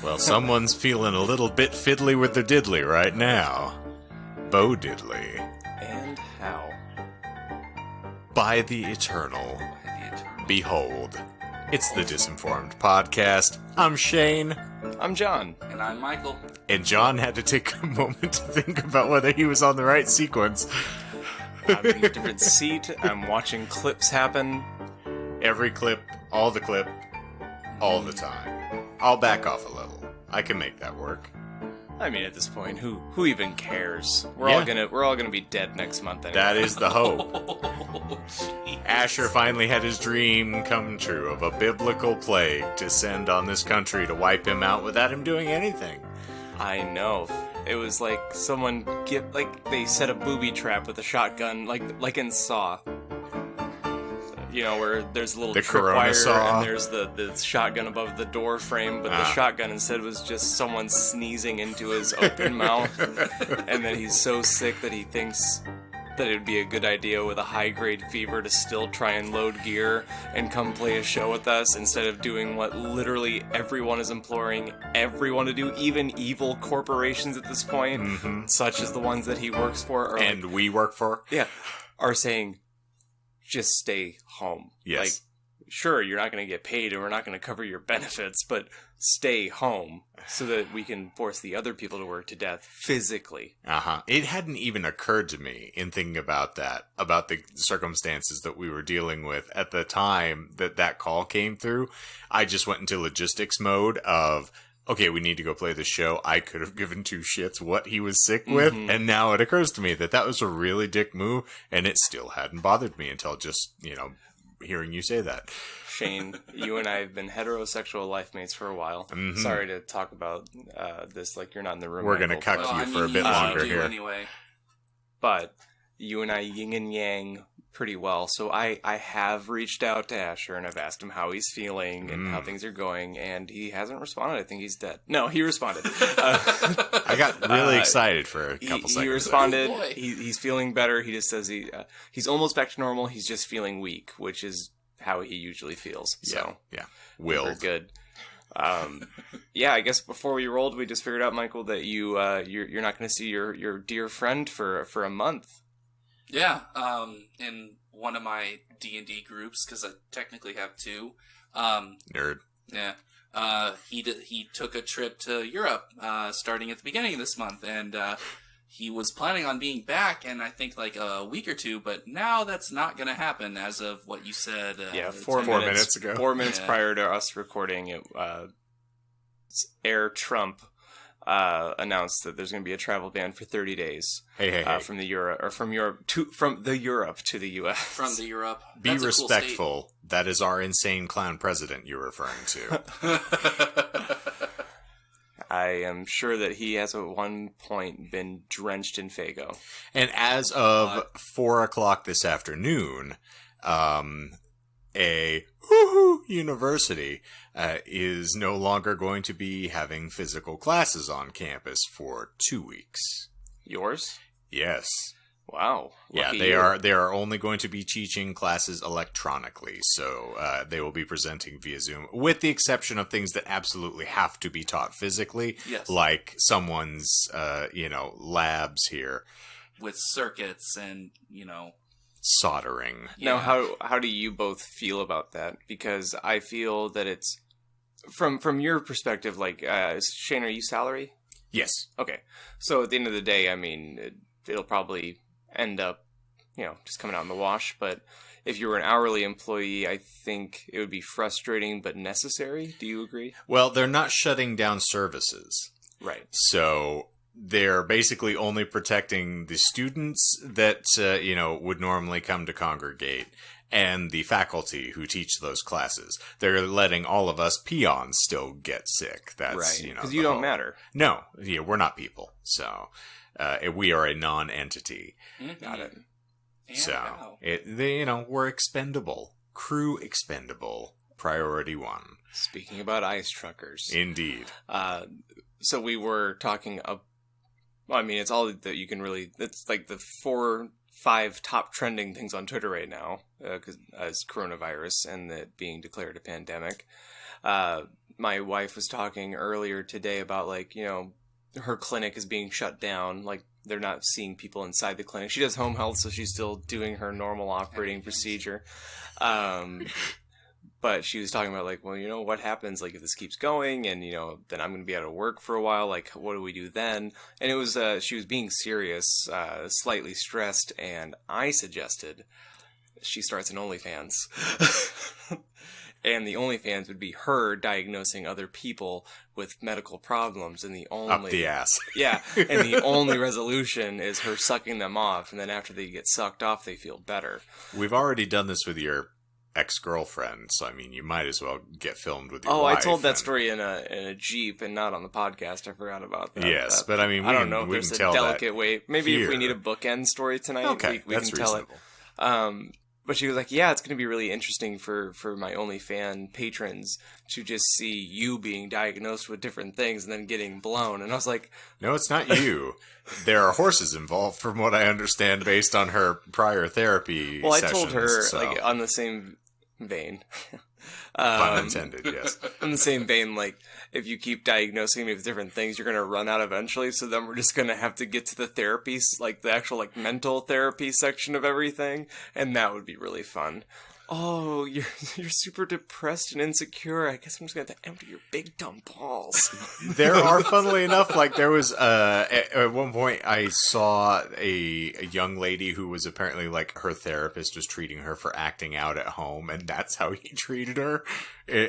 Well, someone's feeling a little bit fiddly with their diddly right now. Bo Diddley. And how? By the eternal. Behold. It's the Disinformed podcast. I'm Shane. I'm John. And I'm Michael. And John had to take a moment to think about whether he was on the right sequence. I'm in a different seat. I'm watching clips happen. Every clip, all the time. I'll back off a little. I can make that work. I mean, at this point, who even cares? We're Yeah. all gonna be dead next month anyway. That is the hope. Oh, Asher finally had his dream come true of a biblical plague descend on this country to wipe him out without him doing anything. I know. It was like someone they set a booby trap with a shotgun, like in Saw. You know, where there's a little The tripwire Corona Saw. and there's the shotgun above the door frame, but the shotgun instead was just someone sneezing into his open mouth. And then he's so sick that he thinks that it would be a good idea with a high-grade fever to still try and load gear and come play a show with us instead of doing what literally everyone is imploring everyone to do, even evil corporations at this point, such as the ones that he works for. Are And we work for? are saying, just stay home. Yes. Like, sure, you're not going to get paid and we're not going to cover your benefits, but stay home so that we can force the other people to work to death physically. It hadn't even occurred to me in thinking about that, about the circumstances that we were dealing with at the time that call came through. I just went into logistics mode of, okay, we need to go play the show. I could have given two shits what he was sick with, and now it occurs to me that was a really dick move, and it still hadn't bothered me until just, hearing you say that. Shane, you and I have been heterosexual life mates for a while. Sorry to talk about this like you're not in the room. We're going to Michael, cuck you for a bit longer here. Anyway. But you and I yin and yang pretty well. So I have reached out to Asher and I've asked him how he's feeling and how things are going, and he hasn't responded. I think he's dead. No, he responded. I got really excited for a couple seconds. He responded. Oh, boy. He's feeling better. He just says he's almost back to normal. He's just feeling weak, which is how he usually feels. So Yeah. we're good. I guess before we rolled, we just figured out, Michael, that you're not going to see your dear friend for a month. Yeah, in one of my D&D groups, because I technically have two. Nerd. Yeah. He took a trip to Europe, starting at the beginning of this month, and he was planning on being back in, I think, like a week or two, but now that's not going to happen as of what you said. 4 minutes ago. 4 minutes prior to us recording it, Air Trump announced that there's going to be a travel ban for 30 days. Hey. From the Europe to the U.S. From the Europe. Be That's a cool state. respectful. That is our insane clown president you're referring to. I am sure that he has at one point been drenched in Faygo. And as of 4 o'clock this afternoon, a university is no longer going to be having physical classes on campus for 2 weeks. Yours? Yes. Wow. Yeah, Lucky they you. are. They are only going to be teaching classes electronically, so they will be presenting via Zoom, with the exception of things that absolutely have to be taught physically, Yes. like someone's, labs here, With circuits and, soldering. Now, how do you both feel about that? Because I feel that it's from your perspective. Like, Shane, are you salary? Yes. Okay, so at the end of the day, I mean, it'll probably end up, just coming out in the wash. But if you were an hourly employee, I think it would be frustrating but necessary. Do you agree? Well, they're not shutting down services, Right. so they're basically only protecting the students that would normally come to congregate, and the faculty who teach those classes. They're letting all of us peons still get sick. That's Right. Because you don't matter. No, we're not people, so we are a non-entity. Got it. And So how? we're expendable, crew expendable, priority one. Speaking about ice truckers. Indeed. So we were talking. It's all that you can really. It's like the 5 top trending things on Twitter right now, as coronavirus and that being declared a pandemic. My wife was talking earlier today about, like, you know, her clinic is being shut down. Like, they're not seeing people inside the clinic. She does home health, so she's still doing her normal operating procedure. But she was talking about, like, well, you know, what happens, like, if this keeps going and, you know, then I'm going to be out of work for a while. Like, what do we do then? And it was, she was being serious, slightly stressed, and I suggested she starts an OnlyFans. And the OnlyFans would be her diagnosing other people with medical problems, and the only... Up the ass. Yeah, and the only resolution is her sucking them off, and then after they get sucked off, they feel better. We've already done this with your ex-girlfriend, so I mean, you might as well get filmed with your wife. I told that story in a Jeep and not on the podcast. I forgot about that. Yes, but I mean, I don't know if there's a delicate way. Maybe here. If we need a bookend story tonight, okay, we that's can tell reasonable. it. But she was like, yeah, it's going to be really interesting for my OnlyFans patrons to just see you being diagnosed with different things and then getting blown. And I was like... No, it's not you. There are horses involved, from what I understand, based on her prior therapy Well, I sessions, told her, so. like, on the same vein... Pun intended, yes. In the same vein, like, if you keep diagnosing me with different things, you're going to run out eventually, so then we're just going to have to get to the therapy, like, the actual, like, mental therapy section of everything, and that would be really fun. Oh, you're super depressed and insecure. I guess I'm just going to have to empty your big dumb balls. There are, funnily enough, like, there was, at one point I saw a young lady who was apparently, like, her therapist was treating her for acting out at home, and that's how he treated her.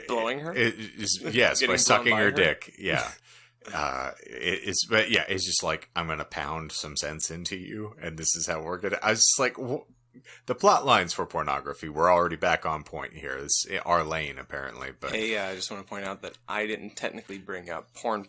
Blowing her? Yes, by sucking her her dick. Yeah. But yeah, it's just like, I'm going to pound some sense into you, and this is how we're going to, I was just like, the plot lines for pornography, we're already back on point here. It's our lane, apparently. But hey, I just want to point out that I didn't technically bring up porn.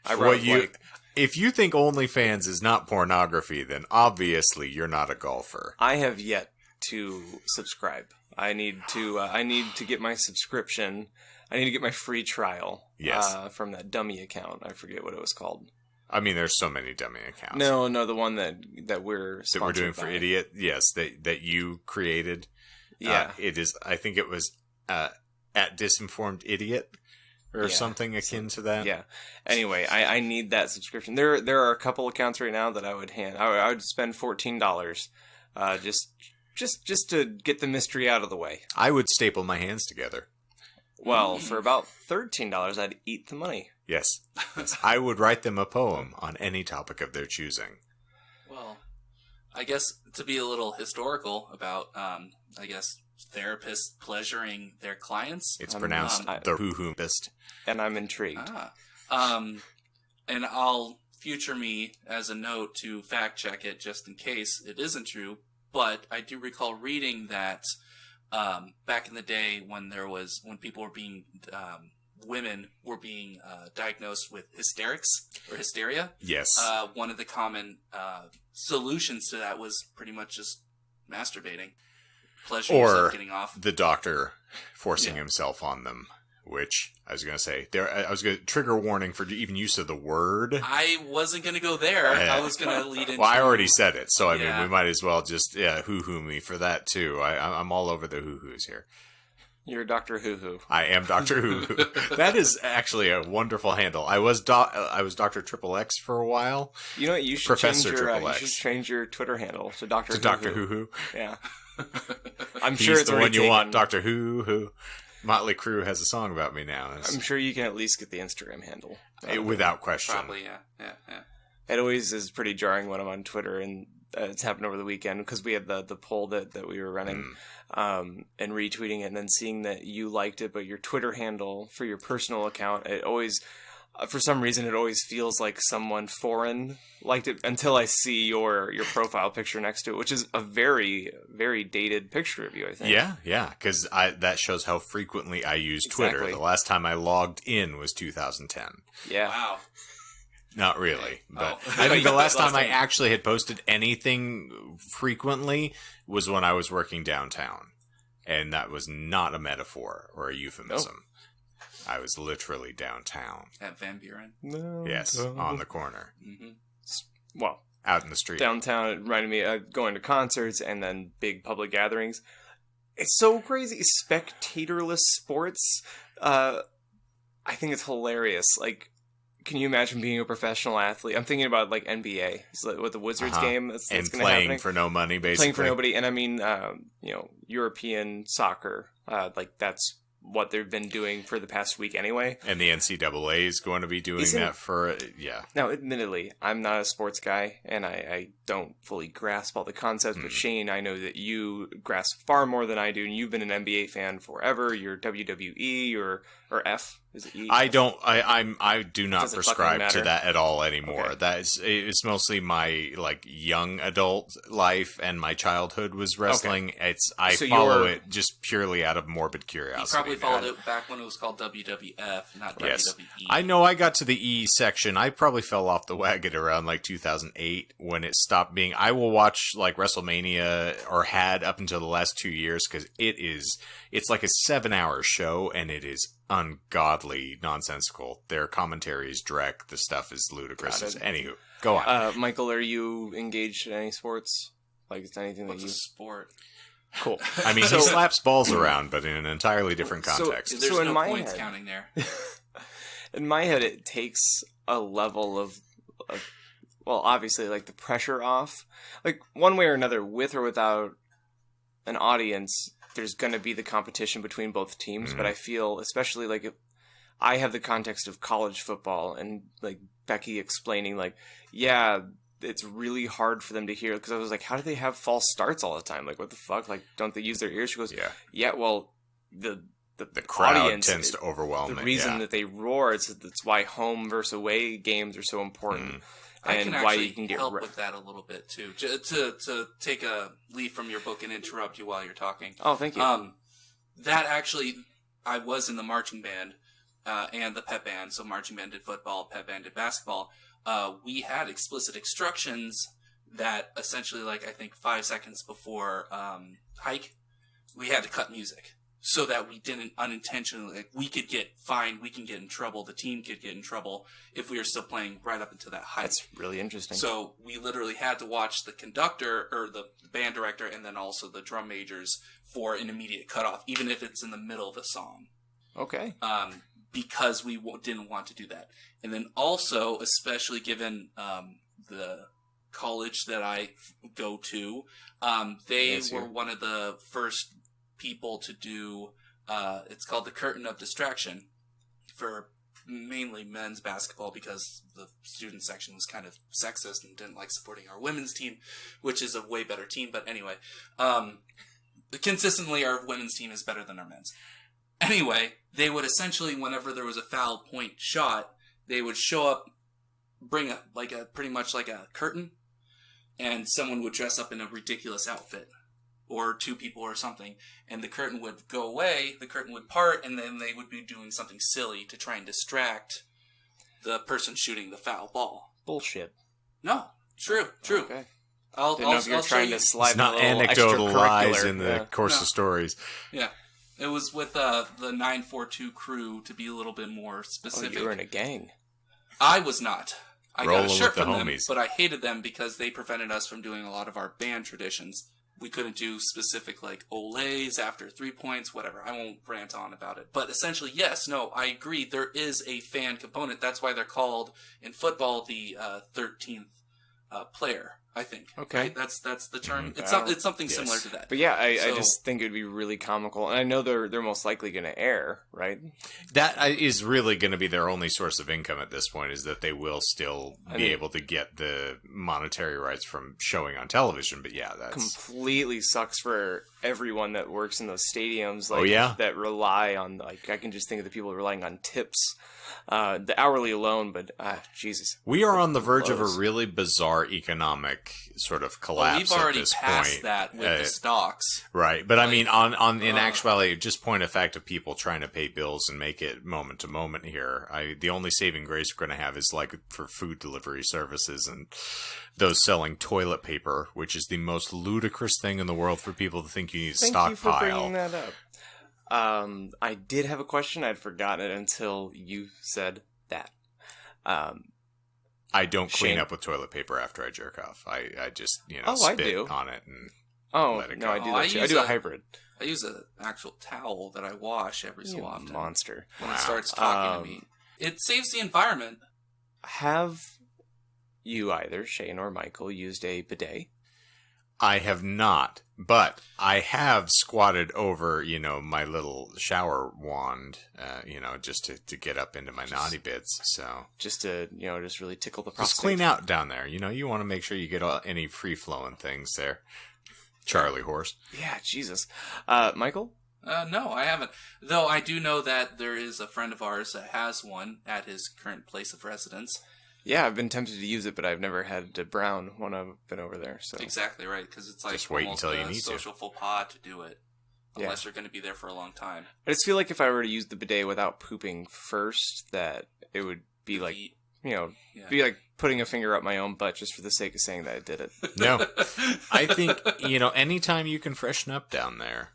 I well, wrote, if you think OnlyFans is not pornography, then obviously you're not a golfer. I have yet to subscribe. I need to get my subscription. I need to get my free trial. Yes. From that dummy account. I forget what it was called. I mean, there's so many dummy accounts. No, the one that we're doing for Idiot. Yes, that you created. Yeah, it is. I think it was at Disinformed Idiot or something akin to that. Yeah. Anyway, I need that subscription. There are a couple accounts right now that I would I would spend $14, just to get the mystery out of the way. I would staple my hands together. Well, for about $13, I'd eat the money. Yes. I would write them a poem on any topic of their choosing. Well, I guess to be a little historical about, therapists pleasuring their clients. It's pronounced the hoo-hoo-pist. And I'm intrigued. And I'll future me as a note to fact check it just in case it isn't true. But I do recall reading that back in the day when people were being... women were being diagnosed with hysterics or hysteria. Yes. One of the common solutions to that was pretty much just masturbating. Pleasure yourself getting off. The doctor forcing himself on them, which I was going to say, I was going to trigger warning for even use of the word. I wasn't going to go there. I was going to lead into... Well, I already said it, so I mean, we might as well just hoo-hoo me for that too. I'm all over the hoo-hoos here. You're Dr. Hoo-Hoo. I am Dr. Hoo-Hoo. That is actually a wonderful handle. I was Dr. Triple X for a while. You know what? You should Professor change X. You should change your Twitter handle to Dr. Hoo-Hoo. Dr. Hoo-Hoo. Yeah. I'm He's sure it's the already one you taken. want, Dr. Hoo-Hoo. Motley Crue has a song about me now. I'm sure you can at least get the Instagram handle. Without question. Probably, yeah. It always is pretty jarring when I'm on Twitter, and it's happened over the weekend because we had the poll that we were running and retweeting it, and then seeing that you liked it, but your Twitter handle for your personal account, it always, for some reason, it always feels like someone foreign liked it until I see your profile picture next to it, which is a very, very dated picture of you, I think. Yeah, because that shows how frequently I use Twitter. Exactly. The last time I logged in was 2010. Yeah. Wow. Not really, but Oh. I think the last time I actually had posted anything frequently was when I was working downtown, and that was not a metaphor or a euphemism. Nope. I was literally downtown. At Van Buren. No. Yes, on the corner. Mm-hmm. Well, out in the street. Downtown, it reminded me of going to concerts and then big public gatherings. It's so crazy. Spectatorless sports. I think it's hilarious. Like, can you imagine being a professional athlete? I'm thinking about like NBA, with the Wizards game. That's and gonna playing happening. for no money, basically. Playing for nobody, and I mean, European soccer. Like that's what they've been doing for the past week anyway. And the NCAA is going to be doing that for, Now, admittedly, I'm not a sports guy, and I don't fully grasp all the concepts, but Shane, I know that you grasp far more than I do, and you've been an NBA fan forever. You're WWE or F. Is it E? I do not Doesn't prescribe fucking to matter. that at all anymore. Okay. It's mostly my like young adult life, and my childhood was wrestling. I So follow you're- it just purely out of morbid He curiosity. probably followed it back when it was called WWF, not Yes. WWE. I know I got to the E section. I probably fell off the wagon around like 2008 when it stopped being. I will watch like WrestleMania, or had up until the last 2 years, because it's like a 7-hour show, and it is ungodly nonsensical. Their commentary is dreck. The stuff is ludicrous. Got it. Anywho, go on. Michael, are you engaged in any sports? Like, is there anything What's that a you... sport? Cool. I mean, he slaps balls around, but in an entirely different So- context. There's in no my points head- counting there. In my head, it takes a level of, well, obviously, like, the pressure off. Like, one way or another, with or without an audience, there's going to be the competition between both teams, but I feel, especially, like, if I have the context of college football, and, like, Becky explaining, like, yeah, it's really hard for them to hear, because I was like, how do they have false starts all the time? Like, what the fuck? Like, don't they use their ears? She goes, yeah, well, the crowd audience tends to overwhelm the it. reason that they roar is that's why home versus away games are so important, I and can why actually you can get help with that a little bit too. To take a leaf from your book and interrupt you while you're talking. Oh, thank you. That actually, I was in the marching band and the pep band. So marching band did football, pep band did basketball. We had explicit instructions that essentially, like, I think 5 seconds before hike, we had to cut music. So that we didn't unintentionally, like, we could get fined, we can get in trouble, the team could get in trouble if we were still playing right up into that hike. That's really interesting. So we literally had to watch the conductor, or the band director, and then also the drum majors for an immediate cutoff, even if it's in the middle of a song. Okay. Because we didn't want to do that. And then also, especially given the college that I go to, they were one of the first people to do, it's called the Curtain of Distraction, for mainly men's basketball, because the student section was kind of sexist and didn't like supporting our women's team, which is a way better team. But anyway, consistently our women's team is better than our men's. Anyway, they would essentially, whenever there was a foul point shot, they would show up, bring pretty much like a curtain, and someone would dress up in a ridiculous outfit, or two people or something, and the curtain would go away, the curtain would part, and then they would be doing something silly to try and distract the person shooting the foul ball. Bullshit. No, true. Okay. I'll Didn't know if you were show trying you. to slide It's not a little anecdotal lies extracurricular. in the course of stories. Yeah. It was with the 942 crew, to be a little bit more Oh, specific. you were in a gang. I was not. I got Rolling a shirt with the from them, homies. but I hated them because they prevented us from doing a lot of our band traditions. We couldn't do specific, like, olays after 3 points, whatever. I won't rant on about it. But essentially, yes, no, I agree. There is a fan component. That's why they're called, in football, the 13th player, I think. Okay. Right? That's the term. It's something Yes. similar to that. But yeah, I So- just think it would be really comical, and I know they're most likely going to air, right? That is really going to be their only source of income at this point, is that they will still be able to get the monetary rights from showing on television. But yeah, that's Completely sucks for everyone that works in those stadiums. Like, Oh, yeah? that rely on, like, I can just think of the people relying on tips, the hourly alone. But Jesus, we are on the verge of a Close. really bizarre economic sort of Well, collapse we've already at this passed point. that with the stocks. Right, but I mean, on in uh, actuality, just point of fact of people trying to pay bills and make it moment to moment here. The only saving grace we're going to have is like for food delivery services and those selling toilet paper, which is the most ludicrous thing in the world for people to think you need to thank you for bringing stockpile. that up. I did have a question. I'd forgotten it until you said that. I don't clean Shane? up with toilet paper after I jerk off. I just, Oh, I spit do. on it and Oh, let it no, go. I do Oh, that too. I do a hybrid. I use an actual towel that I wash every so You often monster. when it starts talking to me. It saves the environment. Have you either, Shane or Michael, used a bidet? I have not, but I have squatted over, my little shower wand, just to get up into my naughty bits. So Just to, just really tickle the prostate? just clean out down there. You want to make sure you get any free-flowing things there. Charlie horse. Yeah, Jesus. Michael? No, I haven't. Though I do know that there is a friend of ours that has one at his current place of residence. Yeah, I've been tempted to use it, but I've never had to brown when I've been over there. So Exactly right, because it's like Just wait almost until you a need to. social faux pas to do it, Yeah. unless you're going to be there for a long time. I just feel like if I were to use the bidet without pooping first, that it would be like, Feet. Yeah. be like putting a finger up my own butt just for the sake of saying that I did it. No, I think, anytime you can freshen up down there.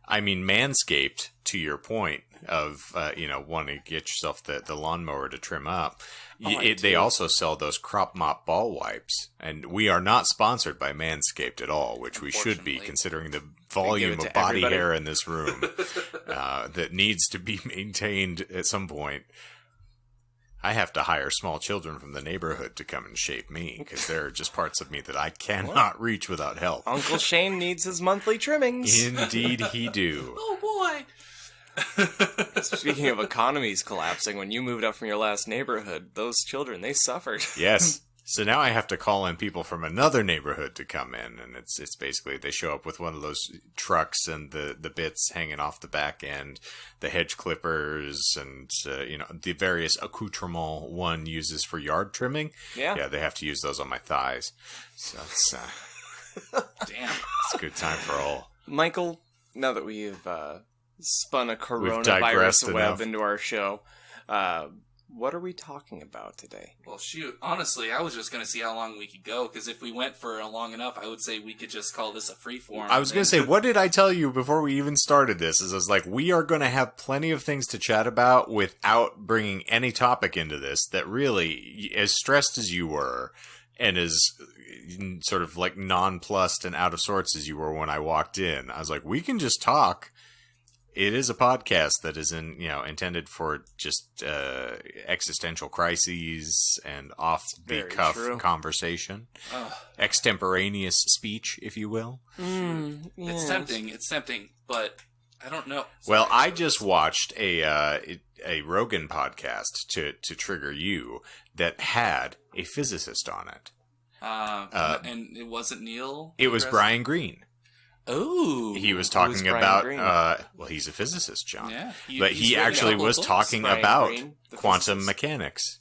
I mean, Manscaped, to your point of, wanting to get yourself the lawnmower to trim up, they also sell those crop mop ball wipes. And we are not sponsored by Manscaped at all, which we should be, Unfortunately. considering the volume to of body everybody. hair in this room that needs to be maintained at some point. I have to hire small children from the neighborhood to come and shape me, because there are just parts of me that I cannot reach without help. Uncle Shane needs his monthly trimmings. Indeed he do. Oh boy! Speaking of economies collapsing, when you moved up from your last neighborhood, those children, they suffered. Yes. So now I have to call in people from another neighborhood to come in, and it's basically they show up with one of those trucks and the bits hanging off the back end, the hedge clippers, and the various accoutrements one uses for yard trimming. Yeah. They have to use those on my thighs. So it's Damn. a good time for all. Michael, now that we've spun a digressed coronavirus web enough. into our show, what are we talking about today? Well, shoot. Honestly, I was just going to see how long we could go, because if we went for long enough, I would say we could just call this a freeform. I was going to say, what did I tell you before we even started this? I was like, we are going to have plenty of things to chat about without bringing any topic into this that really, as stressed as you were, and as sort of like nonplussed and out of sorts as you were when I walked in, I was like, we can just talk. It is a podcast that is intended for just existential crises and off the Very cuff true. conversation, extemporaneous speech, if you will. It's tempting, but I don't know. Well, Sorry. I just watched a Rogan podcast to trigger you that had a physicist on it. And it wasn't Neil? It was deGrasse? Brian Greene. Oh. He was Who's talking Brian about Greene? well, he's a physicist, John. Yeah. But he's he written a actually couple was of books. talking Brian about Greene, the quantum physicist. mechanics.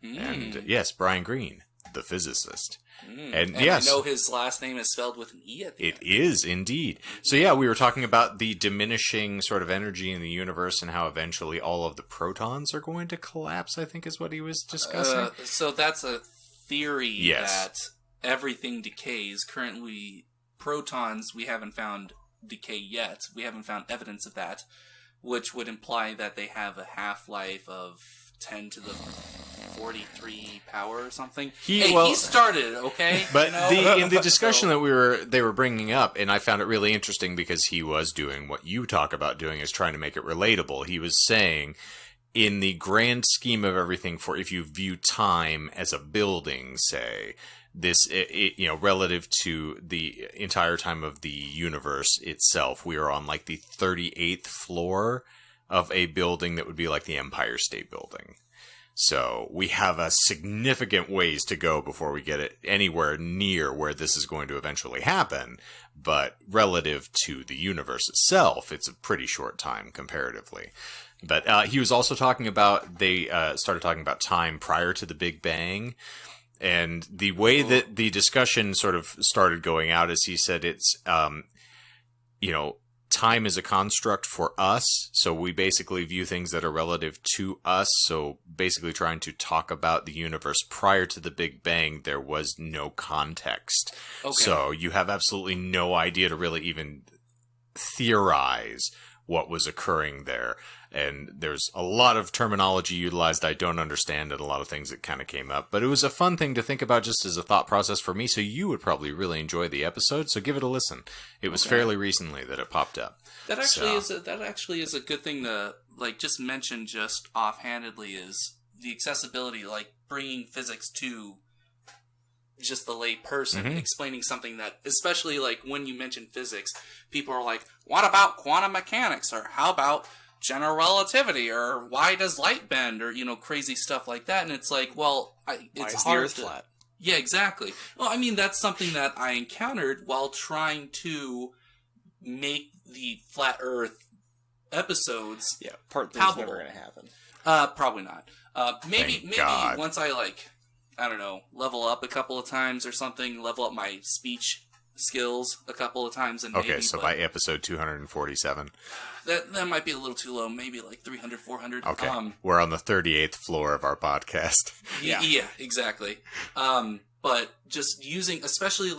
And yes, Brian Greene, the physicist. And And yes, I know his last name is spelled with an E at the it end. is indeed. So yeah, we were talking about the diminishing sort of energy in the universe and how eventually all of the protons are going to collapse, I think is what he was discussing. So that's a theory Yes. that everything decays. Currently, protons, we haven't found decay yet. We haven't found evidence of that, which would imply that they have a half-life of 10 to the 43 power or something. He started, okay? But in the discussion So- that they were bringing up, and I found it really interesting because he was doing what you talk about doing, is trying to make it relatable. He was saying, in the grand scheme of everything, for if you view time as a building, say, relative to the entire time of the universe itself, we are on like the 38th floor of a building that would be like the Empire State Building. So we have a significant ways to go before we get it anywhere near where this is going to eventually happen. But relative to the universe itself, it's a pretty short time comparatively. But he was also talking about, they started talking about time prior to the Big Bang. And the way that the discussion sort of started going out is he said it's, time is a construct for us. So we basically view things that are relative to us. So basically trying to talk about the universe prior to the Big Bang, there was no context. Okay. So you have absolutely no idea to really even theorize what was occurring there. And there's a lot of terminology utilized I don't understand and a lot of things that kind of came up. But it was a fun thing to think about just as a thought process for me, so you would probably really enjoy the episode, so give it a listen. It was fairly recently that it popped up. That actually is a good thing to just mention just offhandedly, is the accessibility, like bringing physics to just the lay person, explaining something that, especially like when you mention physics, people are like, what about quantum mechanics, or how about general relativity, or why does light bend, or crazy stuff like that. And it's like, well, it's why hard is the Earth flat? Yeah, exactly. Well, I mean, that's something that I encountered while trying to make the flat Earth episodes part three's palpable. never going to happen. Probably not. Maybe God. once I I don't know, level up a couple of times or something, level up my speech skills a couple of times, and Okay, so by episode 247. that might be a little too low, maybe like 300, 400. Okay, we're on the 38th floor of our podcast. Yeah, exactly. But just especially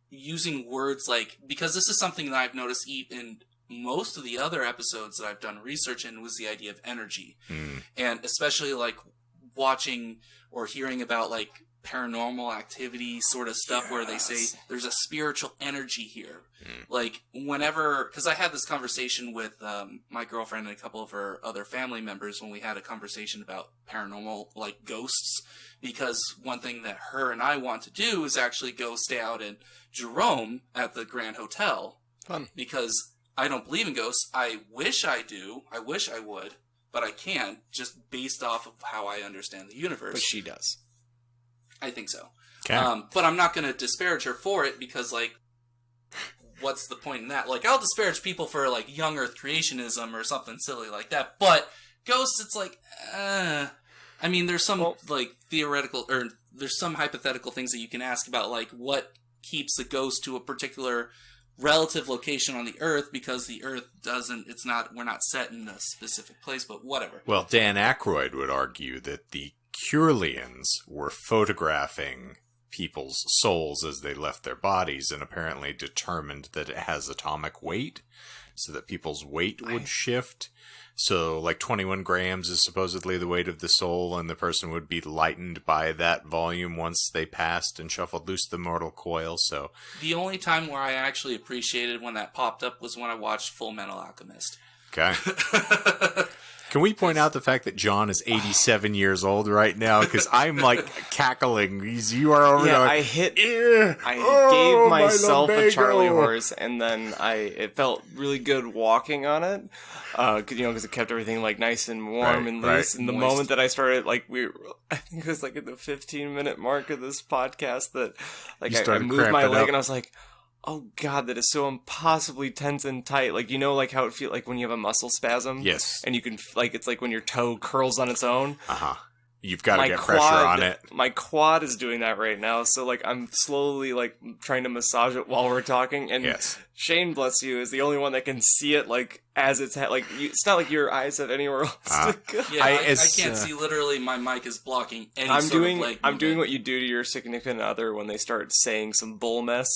using words because this is something that I've noticed in most of the other episodes that I've done research in, was the idea of energy. And especially watching or hearing about paranormal activity sort of stuff, where they say there's a spiritual energy here. Because I had this conversation with my girlfriend and a couple of her other family members when we had a conversation about paranormal, ghosts, because one thing that her and I want to do is actually go stay out in Jerome at the Grand Hotel. Fun. Because I don't believe in ghosts. I wish I do. I wish I would, but I can't, just based off of how I understand the universe. But she does. I think so. Okay. But I'm not going to disparage her for it, because, what's the point in that? I'll disparage people for, young Earth creationism or something silly like that. But ghosts, it's I mean, there's some, theoretical, or there's some hypothetical things that you can ask about, what keeps a ghost to a particular relative location on the Earth, because the Earth we're not set in a specific place, but whatever. Well, Dan Aykroyd would argue that the Curlians were photographing people's souls as they left their bodies, and apparently determined that it has atomic weight, so that people's weight would shift. So 21 grams is supposedly the weight of the soul, and the person would be lightened by that volume once they passed and shuffled loose the mortal coil. So The only time where I actually appreciated when that popped up was when I watched Full Metal Alchemist. okay. Can we point out the fact that John is 87 years old right now? Because I'm cackling. You are over there. I gave myself a Charlie horse, and then it felt really good walking on it. Because it kept everything nice and warm and loose. And the moment that I started, I think it was in the 15-minute mark of this podcast that I moved my leg, and I was like, oh God, that is so impossibly tense and tight. How it feels when you have a muscle spasm? Yes. And you can, it's when your toe curls on its own. Uh-huh. You've got to get pressure on it. My quad is doing that right now. So, I'm slowly, trying to massage it while we're talking. And Shane, bless you, is the only one that can see it, as it's it's not like your eyes have anywhere else to go. Yeah, I can't see. Literally, my mic is blocking any I'm doing movement. what you do to your significant other when they start saying some bull mess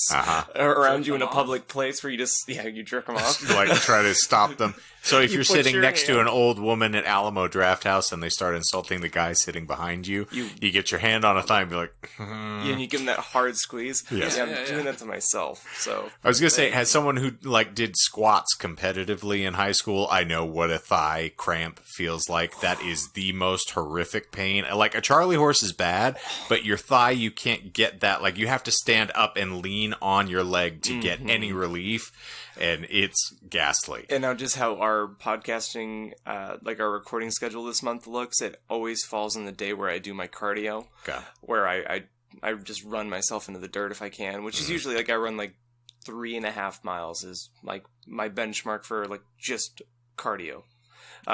around you in a public place, where you just you jerk them off. Try to stop them. So if you're sitting next to an old woman at Alamo Drafthouse and they start insulting the guy sitting behind you, you get your hand on a thigh and be like, and you give them that hard squeeze. Yes. Yeah, I'm doing that to myself. So I was gonna say, as someone who did squats competitively in high school, I know what a thigh cramp feels like. That is the most horrific pain. A Charlie horse is bad, but your thigh, you can't get that. You have to stand up and lean on your leg to get any relief. And it's ghastly. And now just how our podcasting, our recording schedule this month looks, it always falls on the day where I do my cardio. Okay. Where I just run myself into the dirt if I can, which is usually I run 3.5 miles is my benchmark for just cardio.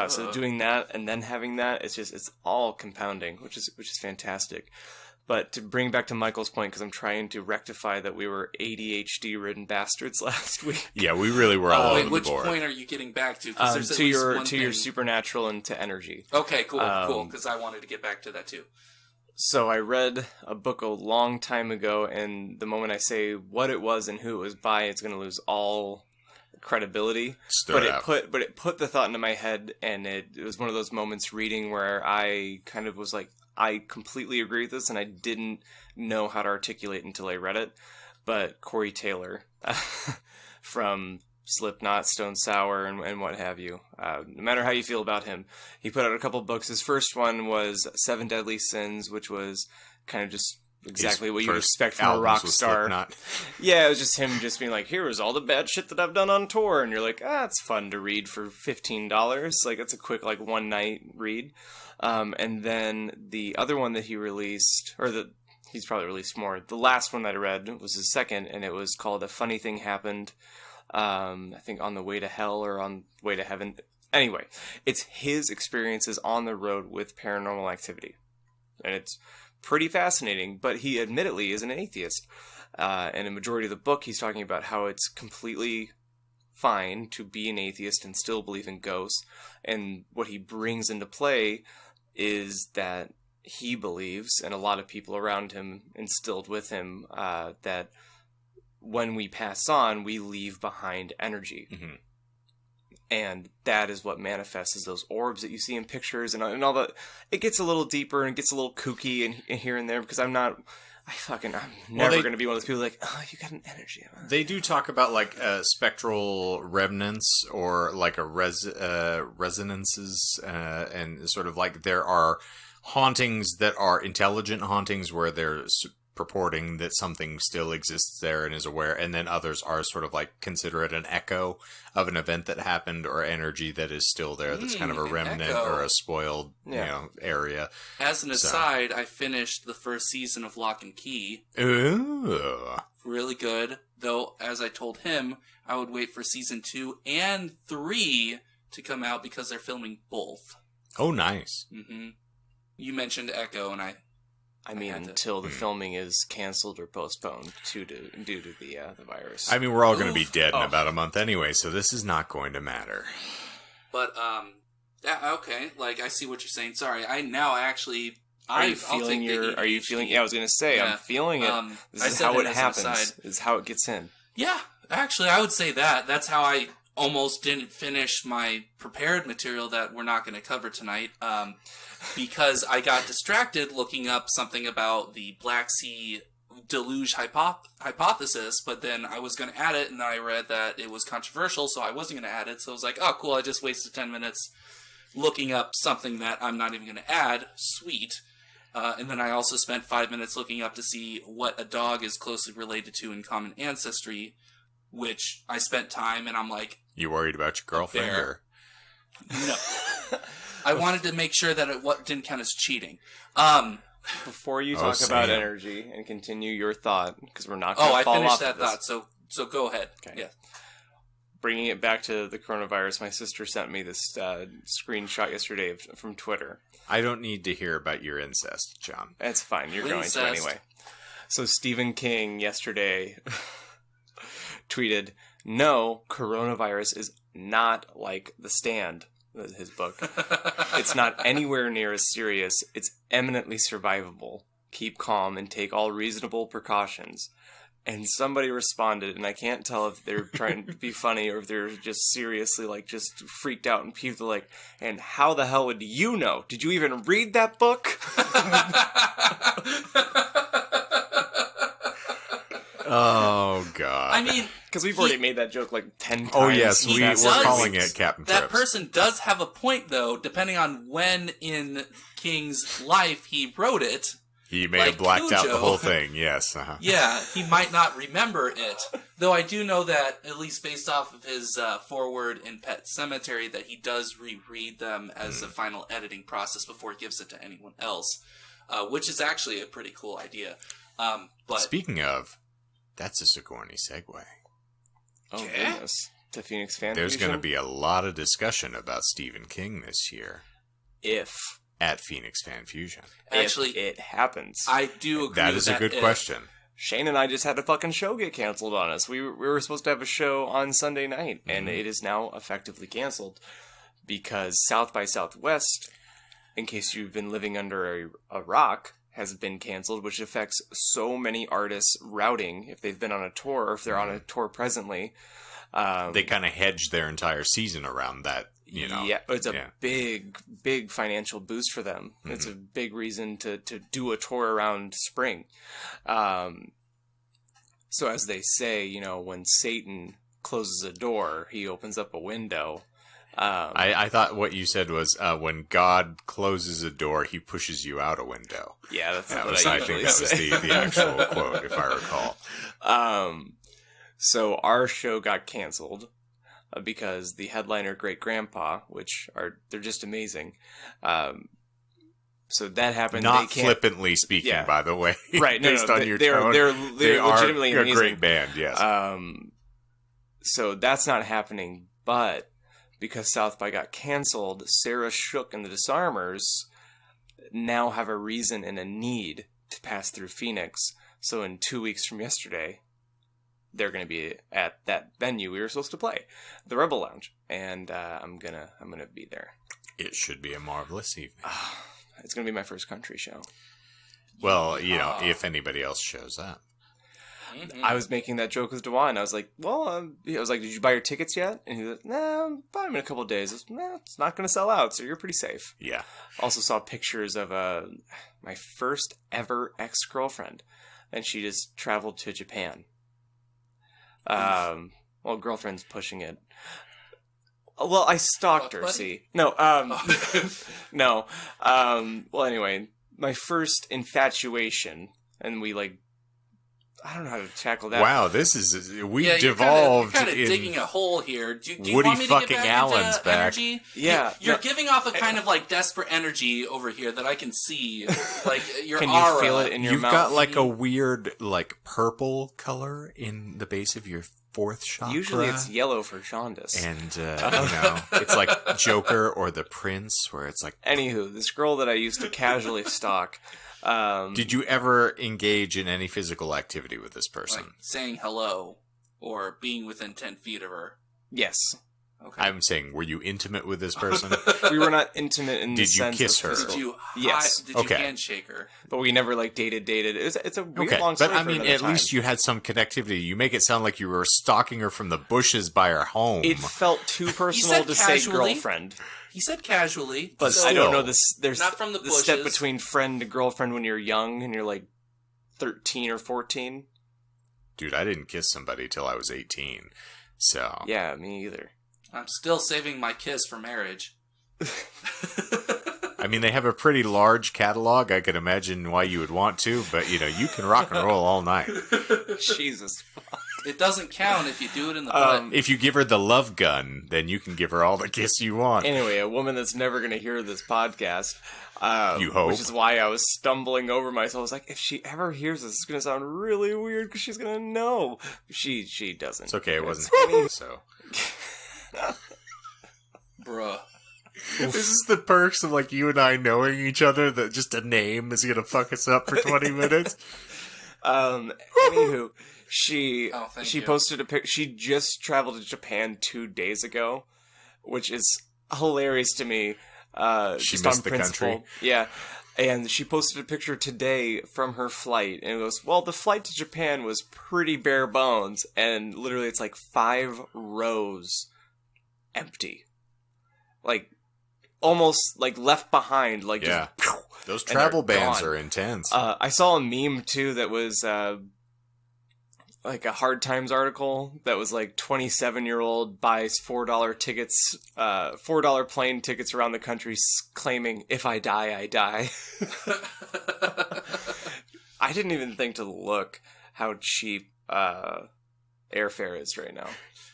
So doing that and then having that, it's all compounding, which is fantastic. But to bring back to Michael's point, because I'm trying to rectify that we were ADHD-ridden bastards last week. Yeah, we really were all over the board. Which point are you getting back to? To your supernatural and to energy. Okay, cool, because I wanted to get back to that too. So I read a book a long time ago, and the moment I say what it was and who it was by, it's going to lose all credibility. But it put the thought into my head, and it was one of those moments reading where I kind of was like, I completely agree with this, and I didn't know how to articulate until I read it. But Corey Taylor from Slipknot, Stone Sour, and what have you, no matter how you feel about him, he put out a couple books. His first one was Seven Deadly Sins, which was kind of just exactly what you would expect from a rock star. Yeah, it was just him just being like, here is all the bad shit that I've done on tour. And you're like, it's fun to read for $15. Like, it's a quick, like, one-night read. And then the other one that he released, he's probably released more. The last one that I read was his second, and it was called A Funny Thing Happened, I think On the Way to Hell or On the Way to Heaven. Anyway, it's his experiences on the road with paranormal activity. And it's pretty fascinating, but he admittedly is an atheist. And a majority of the book, he's talking about how it's completely fine to be an atheist and still believe in ghosts. And what he brings into play is that he believes, and a lot of people around him instilled with him, that when we pass on, we leave behind energy. Mm-hmm. And that is what manifests as those orbs that you see in pictures and all that. It gets a little deeper and gets a little kooky and here and there, because I'm never going to be one of those people like, oh, you got an energy. They do talk about like spectral remnants or like resonances, and sort of like there are hauntings that are intelligent hauntings where they're purporting that something still exists there and is aware, and then others are sort of like consider it an echo of an event that happened or energy that is still there that's kind of a remnant or a spoiled area. As an aside, I finished the first season of Lock and Key. Ooh. Really good, though as I told him, I would wait for season 2 and 3 to come out because they're filming both. Oh, nice. Mm-hmm. You mentioned Echo, and I mean, until the filming is canceled or postponed due to the virus. I mean, we're all going to be dead in about a month anyway, so this is not going to matter. But, okay, like, I see what you're saying. Sorry, I was going to say, I'm feeling it. This is how it happens. This is how it gets in. Yeah, actually, I would say that. That's how I almost didn't finish my prepared material that we're not going to cover tonight. Because I got distracted looking up something about the Black Sea deluge hypothesis, but then I was going to add it, and then I read that it was controversial, so I wasn't going to add it. So I was like, oh, cool, I just wasted 10 minutes looking up something that I'm not even going to add. Sweet. And then I also spent 5 minutes looking up to see what a dog is closely related to in common ancestry, which I spent time, and I'm like... You worried about your girlfriend, or...? No. I wanted to make sure that it didn't count as cheating. Before you talk about energy and continue your thought, because we're not going to fall off. I finished that thought, so go ahead. Okay. Yeah. Bringing it back to the coronavirus, my sister sent me this screenshot yesterday from Twitter. I don't need to hear about your incest, John. That's fine. You're going to anyway. So Stephen King yesterday tweeted, "No, coronavirus is not like The Stand." His book. It's not anywhere near as serious. It's eminently survivable. Keep calm and take all reasonable precautions. And somebody responded, and I can't tell if they're trying to be funny or if they're just seriously, like, just freaked out and peeved. Like, and how the hell would you know? Did you even read that book? Oh, God. I mean... Because we've already made that joke like 10 times. Oh, yes, we're calling it Captain Trips. That person does have a point, though, depending on when in King's life he wrote it. He may have blacked out the whole thing, yes. Uh-huh. Yeah, he might not remember it. Though I do know that, at least based off of his foreword in Pet Sematary, that he does reread them as a final editing process before he gives it to anyone else, which is actually a pretty cool idea. But speaking of, that's a Sigourney segue. Oh, goodness. To Phoenix Fan There's Fusion? going to be a lot of discussion about Stephen King this year. At Phoenix Fan Fusion. Actually, if it happens. I do agree that is a good question. Shane and I just had a fucking show get canceled on us. We were supposed to have a show on Sunday night, and it is now effectively canceled because South by Southwest, in case you've been living under a rock, has been canceled, which affects so many artists' routing if they've been on a tour or if they're on a tour presently. They kind of hedged their entire season around that, Yeah, it's a big financial boost for them. Mm-hmm. It's a big reason to do a tour around spring. So as they say, when Satan closes a door, he opens up a window. I thought what you said was when God closes a door, he pushes you out a window. Yeah, I think that was the actual quote, if I recall. So our show got canceled because the headliner Great Grandpa, they're just amazing. So that happened. Not flippantly speaking, by the way. Right, based on your tone. They're legitimately are amazing. A great band, yes. So that's not happening, but because South by got canceled, Sarah Shook and the Disarmers now have a reason and a need to pass through Phoenix. So in 2 weeks from yesterday, they're going to be at that venue we were supposed to play, the Rebel Lounge, and I'm gonna be there. It should be a marvelous evening. It's gonna be my first country show. Well, if anybody else shows up. Mm-hmm. I was making that joke with Dewan. I was like, did you buy your tickets yet? And he was like, nah, buy them in a couple of days. I was, it's not going to sell out, so you're pretty safe. Yeah. Also saw pictures of my first ever ex-girlfriend, and she just traveled to Japan. Well, girlfriend's pushing it. Well, I stalked her, see. No, no. Well, anyway, my first infatuation, and we I don't know how to tackle that. Wow, we've devolved. You're kind of digging a hole here. Do you Woody want me to fucking get back Allen's into back. Energy? Yeah. You're giving off a kind of desperate energy over here that I can see. Your can aura. You feel it in your mouth? You've got a weird purple color in the base of your fourth chakra. Usually it's yellow for jaundice. And, it's like Joker or the Prince, where it's like... Anywho, this girl that I used to casually stalk... Did you ever engage in any physical activity with this person? Like saying hello or being within 10 feet of her? Yes. Okay. I'm saying, were you intimate with this person? We were not intimate in the sense Did you kiss her? Did you yes. Did you handshake her? But we never dated. It's a weird long story. But I mean, at least you had some connectivity. You make it sound like you were stalking her from the bushes by her home. It felt too personal to say girlfriend. He said casually. But I don't know this. There's not from the bushes. Step between friend to girlfriend when you're young and you're 13 or 14. Dude, I didn't kiss somebody till I was 18. So yeah, me either. I'm still saving my kiss for marriage. I mean, they have a pretty large catalog. I could imagine why you would want to, but you can rock and roll all night. Jesus fuck. It doesn't count if you do it in the butt. If you give her the love gun, then you can give her all the kiss you want. Anyway, a woman that's never going to hear this podcast. You hope. Which is why I was stumbling over myself. I was like, if she ever hears this, it's going to sound really weird because she's going to know. She doesn't. It's okay. It wasn't funny, so. Bruh. This is the perks of you and I knowing each other, that just a name is gonna fuck us up for 20 minutes. Anywho, she you. posted a picture. She just traveled to Japan 2 days ago, which is hilarious to me. She just missed on the principle. country. Yeah. And she posted a picture today from her flight, and it goes, well, the flight to Japan was pretty bare bones, and literally it's 5 rows empty. Almost left behind, yeah. just, those travel bans gone. are intense. I saw a meme too that was a Hard Times article that was 27-year-old buys $4 tickets, $4 plane tickets around the country, claiming if I die, I die. I didn't even think to look how cheap airfare is right now.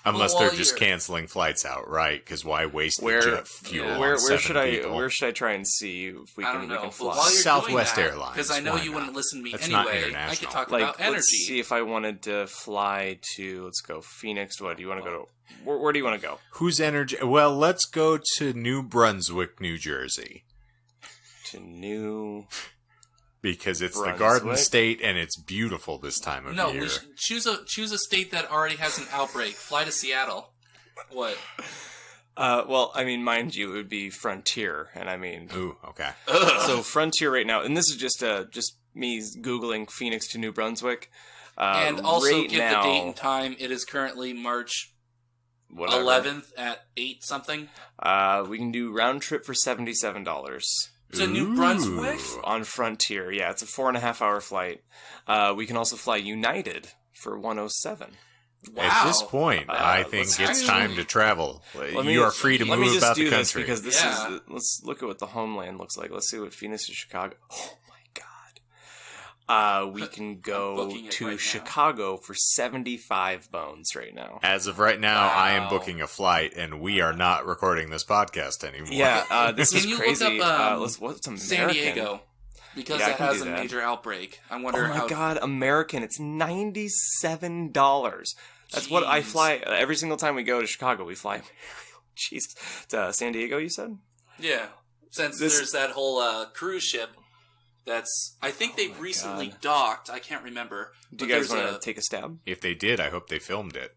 Unless they're just canceling flights outright, because why waste the jet fuel? Where on should people? Where should I try and see if we can fly? Southwest Airlines. Because I know you wouldn't listen to me anyway. I could talk about energy. Let's see if I wanted to fly to. Let's go Phoenix. What do you want to go to? Where do you want to go? Whose energy? Well, let's go to New Brunswick, New Jersey. Because it's the Garden State and it's beautiful this time of year. No, we should choose a state that already has an outbreak. Fly to Seattle. What? Well, I mean, mind you, it would be Frontier, and I mean... Ooh, okay. So Frontier right now, and this is just me Googling Phoenix to New Brunswick. And also right give now, the date and time. It is currently March whatever. 11th at 8 something. We can do round trip for $77. To New Brunswick? On Frontier, yeah. It's a 4.5-hour flight. We can also fly United for $107. Wow. At this point, I think it's time to travel. You are free to move about the country. Because this is. Let's look at what the homeland looks like. Let's see what Phoenix to Chicago. Oh my God. We can go to Chicago for 75 bones right now. As of right now, I am booking a flight, and we are not recording this podcast anymore. Yeah, this is crazy. Look up, what's American? San Diego? Because that has a major outbreak. I wonder how... Oh my God, American. It's $97. That's what I fly every single time we go to Chicago. We fly. Jesus, to San Diego. You said? Yeah. Since there's that whole cruise ship. That's. I think they've recently docked. I can't remember. Do you guys want to take a stab? If they did, I hope they filmed it.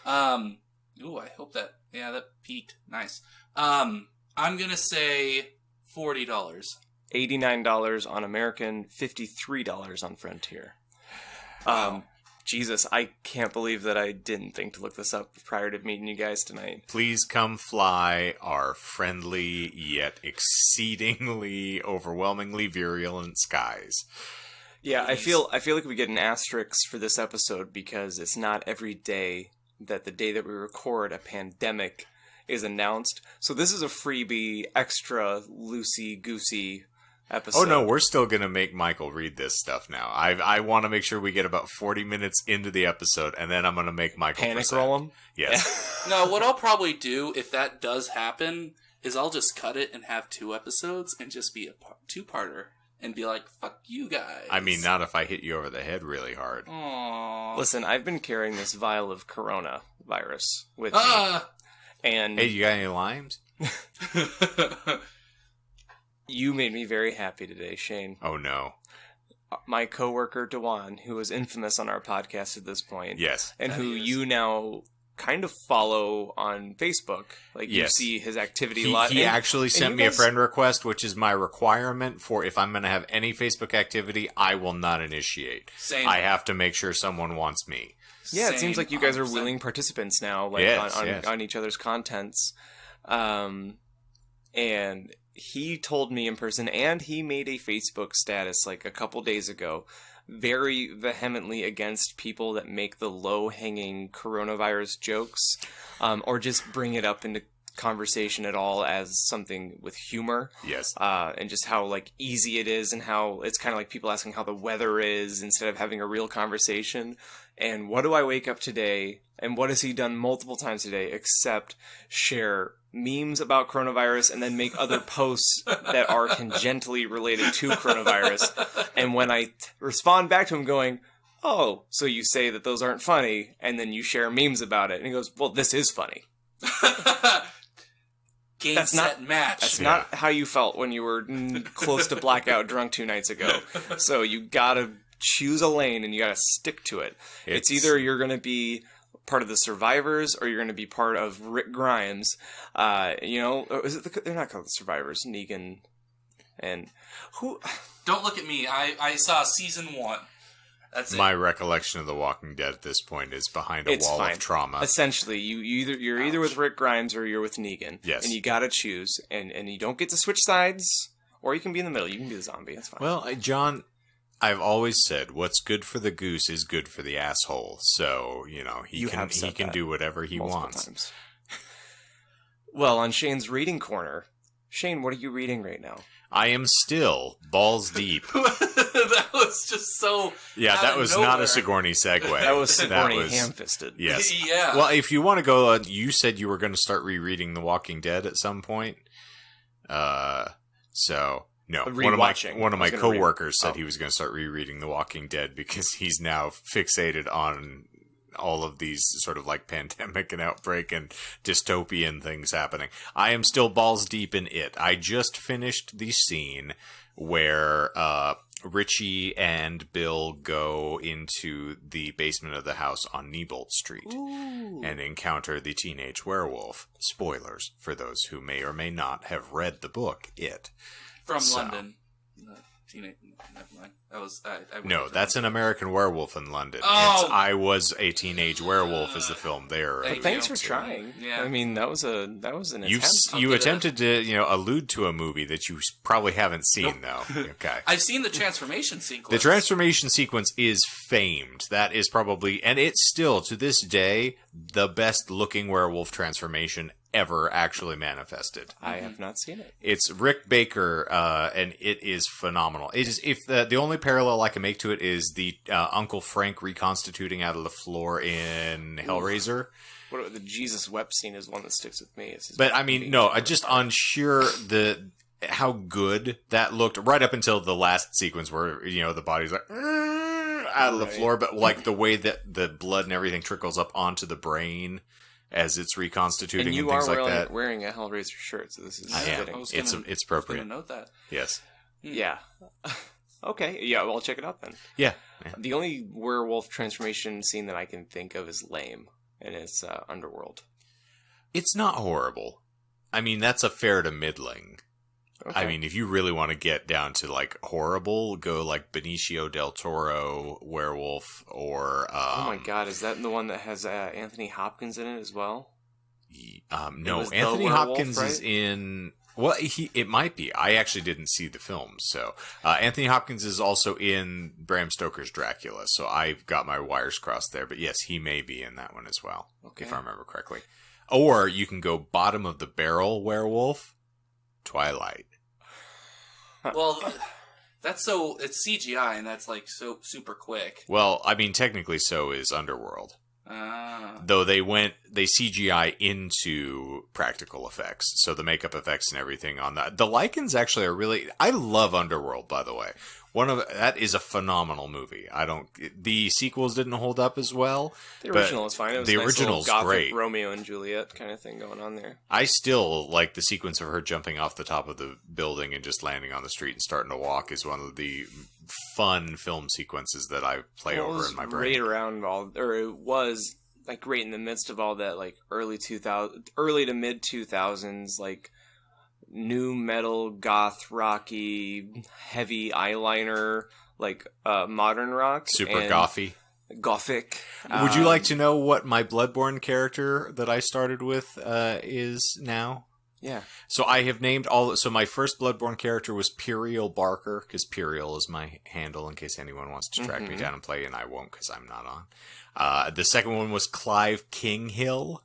Ooh, I hope that. Yeah, that peaked. Nice. I'm gonna say $40. $89 on American. $53 on Frontier. Jesus, I can't believe that I didn't think to look this up prior to meeting you guys tonight. Please come fly our friendly yet exceedingly overwhelmingly virulent skies. Yeah, I feel like we get an asterisk for this episode because it's not every day that the day that we record a pandemic is announced. So this is a freebie, extra loosey-goosey episode. Oh no, we're still gonna make Michael read this stuff now. I want to make sure we get about 40 minutes into the episode, and then I'm gonna make Michael panic roll him. Yes. No, what I'll probably do if that does happen is I'll just cut it and have 2 episodes and just be a 2-parter and be like, "Fuck you guys." I mean, not if I hit you over the head really hard. Aww. Listen, I've been carrying this vial of coronavirus with me, and hey, you got any limes? You made me very happy today, Shane. Oh, no. My coworker, Dewan, who is infamous on our podcast at this point. Yes. And who you now kind of follow on Facebook. Like, you see his activity a lot. He actually sent me a friend request, which is my requirement for if I'm going to have any Facebook activity, I will not initiate. Same. I have to make sure someone wants me. Yeah, it seems like you guys are willing participants now, like on each other's contents. And he told me in person, and he made a Facebook status like a couple days ago, very vehemently against people that make the low-hanging coronavirus jokes, or just bring it up into conversation at all as something with humor. Yes. And just how like easy it is, and how it's kind of like people asking how the weather is instead of having a real conversation. And what do I wake up today? And what has he done multiple times today except share memes about coronavirus and then make other posts that are tangentially related to coronavirus? And when I respond back to him going, "Oh, so you say that those aren't funny," and then you share memes about it, and he goes, "Well, this is funny." Game, set, match. That's not how you felt when you were close to blackout drunk 2 nights ago. So you gotta choose a lane and you gotta stick to it. It's either you're gonna be part of the survivors or you're gonna be part of Rick Grimes. Is it they're not called the survivors? Negan and who? Don't look at me. I saw season 1. That's it. My recollection of The Walking Dead at this point is behind a wall of trauma. Essentially, you're either with Rick Grimes or you're with Negan. Yes. And you gotta choose, and you don't get to switch sides, or you can be in the middle. You can be the zombie. That's fine. Well, John, I've always said what's good for the goose is good for the asshole. So, he can do whatever he wants. Times. Well, on Shane's reading corner, Shane, what are you reading right now? I am still balls deep. That was just so. Yeah, that was not a Sigourney segue. That was Sigourney ham-fisted. Yes. Yeah. Well, if you want to go, you said you were going to start rereading The Walking Dead at some point. So no, one of my coworkers said he was going to start rereading The Walking Dead because he's now fixated on all of these sort of like pandemic and outbreak and dystopian things happening. I am still balls deep in it. I just finished the scene where Richie and Bill go into the basement of the house on Neibolt Street and encounter the teenage werewolf. Spoilers for those who may or may not have read the book, It. From London. teenage. Never mind. I No, that's an American Werewolf in London. Oh! It's I Was a Teenage Werewolf is the film there. Thanks for trying. Yeah. I mean, that was an attempt. You attempted to allude to a movie that you probably haven't seen though. Okay. I've seen the transformation sequence. The transformation sequence is famed. That is probably, and it's still to this day the best looking werewolf transformation ever actually manifested. I have not seen it. It's Rick Baker, and it is phenomenal. It is if the only parallel I can make to it is the Uncle Frank reconstituting out of the floor in Hellraiser. What about the Jesus wept scene is one that sticks with me. But I mean, no, just on sheer how good that looked right up until the last sequence where the body's like out of the floor, but like the way that the blood and everything trickles up onto the brain as it's reconstituting and things like that. Wearing a Hellraiser shirt, so this is fitting. It's appropriate. I was gonna note that. Yes. Yeah. Okay. Yeah. Well, I'll check it out then. Yeah. The only werewolf transformation scene that I can think of is lame, and it's Underworld. It's not horrible. I mean, that's a fair to middling. Okay. I mean, if you really want to get down to like horrible, go like Benicio del Toro werewolf or. Oh my God! Is that the one that has Anthony Hopkins in it as well? No, was Anthony werewolf, Hopkins right? is in. Well, it might be. I actually didn't see the film, so Anthony Hopkins is also in Bram Stoker's Dracula. So I've got my wires crossed there. But yes, he may be in that one as well, if I remember correctly. Or you can go bottom of the barrel werewolf, Twilight. Well, it's CGI and that's like so super quick. Well, I mean, technically, so is Underworld. Though they CGI into practical effects, so the makeup effects and everything on that. The Lycans actually are really. I love Underworld, by the way. That is a phenomenal movie. The sequels didn't hold up as well. The original is fine. It was the a nice original's little gothic great. Romeo and Juliet kind of thing going on there. I still like the sequence of her jumping off the top of the building and just landing on the street and starting to walk is one of the fun film sequences that I play over in my brain. It was like right in the midst of all that, like early to mid 2000s, like new metal, goth, rocky, heavy eyeliner, like modern rock, Super gothy. Gothic. Would you like to know what my Blood-Borne character that I started with is now? Yeah. So I have named so my first Blood-Borne character was Puriel Barker, because Puriel is my handle in case anyone wants to track me down and play, and I won't because I'm not on. The second one was Clive Kinghill.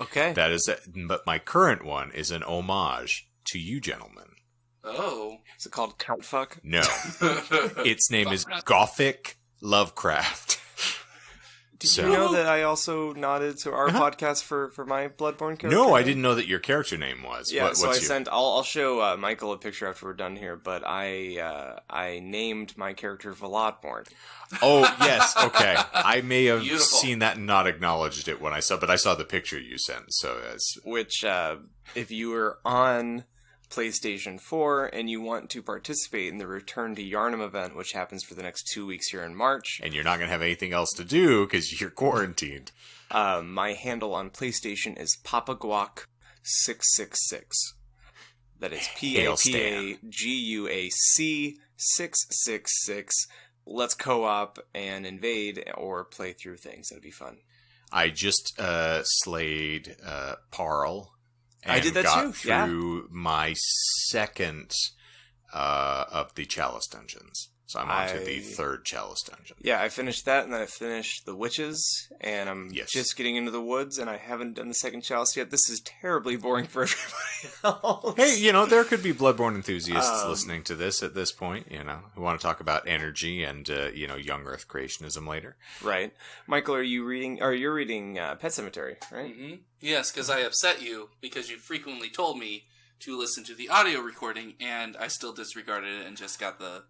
Okay. That is it. But my current one is an homage to you gentlemen. Oh. Is it called Count Fuck? No. Its name is Gothic Lovecraft. Did you know that I also nodded to our podcast for my Blood-Borne character? No, I didn't know that your character name was. Yeah, I'll show Michael a picture after we're done here, but I named my character Blood-Borne. Oh, yes, okay. I may have seen that and not acknowledged it when I saw the picture you sent. So which, if you were on PlayStation 4 and you want to participate in the Return to Yarnum event, which happens for the next 2 weeks here in March. And you're not going to have anything else to do because you're quarantined. My handle on PlayStation is PapaGuac666. That is PapaGuac 666. Let's co-op and invade or play through things. That'd be fun. I just slayed Parl. I did that too. Through my second of the Chalice Dungeons. So I'm on to the third Chalice Dungeon. Yeah, I finished that, and then I finished the Witches, and I'm just getting into the woods, and I haven't done the second Chalice yet. This is terribly boring for everybody else. Hey, there could be Blood-Borne enthusiasts listening to this at this point, who want to talk about energy and, young Earth creationism later. Right. Michael, you're reading Pet Sematary, right? Mm-hmm. Yes, because I upset you because you frequently told me to listen to the audio recording, and I still disregarded it and just got the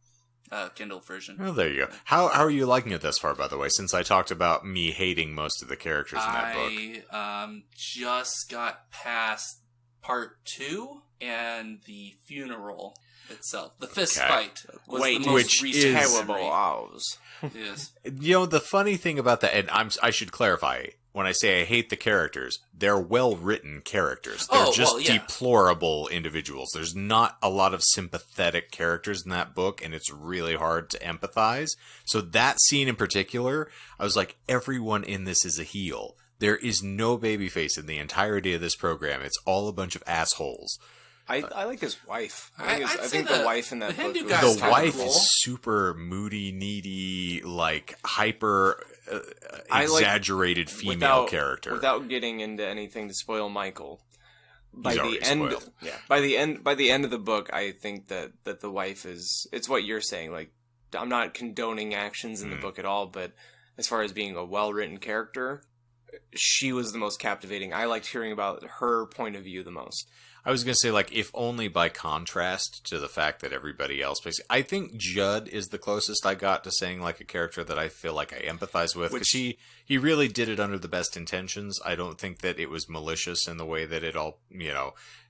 Kindle version. Well, there you go. How are you liking it thus far, by the way, since I talked about me hating most of the characters in that book? I just got past part 2 and the funeral itself. The fist fight was the most recent terrible. Yes. The funny thing about that, and I should clarify, when I say I hate the characters, they're well-written characters. They're just deplorable individuals. There's not a lot of sympathetic characters in that book, and it's really hard to empathize. So that scene in particular, I was like, everyone in this is a heel. There is no babyface in the entirety of this program. It's all a bunch of assholes. I like his wife. I think the wife in that book. The wife is super moody, needy, like hyper exaggerated female character. Without getting into anything to spoil Michael, by the end of the book, I think that the wife is. It's what you're saying. Like, I'm not condoning actions in the book at all, but as far as being a well-written character, she was the most captivating. I liked hearing about her point of view the most. I was going to say, like, if only by contrast to the fact that everybody else basically... I think Judd is the closest I got to saying, like, a character that I feel like I empathize with. Because he really did it under the best intentions. I don't think that it was malicious in the way that it all,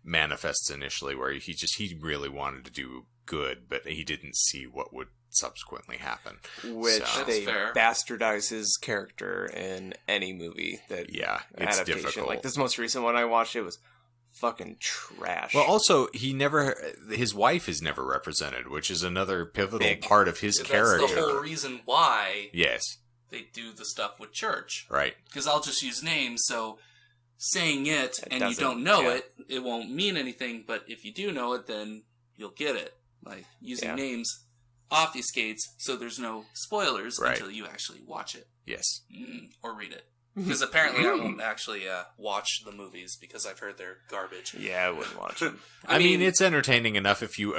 manifests initially, where he really wanted to do good, but he didn't see what would subsequently happen. Which they bastardize his character in any movie that it's difficult. Like, this most recent one I watched, it was fucking trash. Well, also, his wife is never represented, which is another pivotal part of his character. That's the whole reason why they do the stuff with church. Right. Because I'll just use names, so saying it and you don't know it won't mean anything, but if you do know it, then you'll get it. Like, using names obfuscates, so there's no spoilers until you actually watch it. Yes. Or read it. Because apparently I won't actually watch the movies because I've heard they're garbage. Yeah, I wouldn't watch them. I mean, it's entertaining enough if you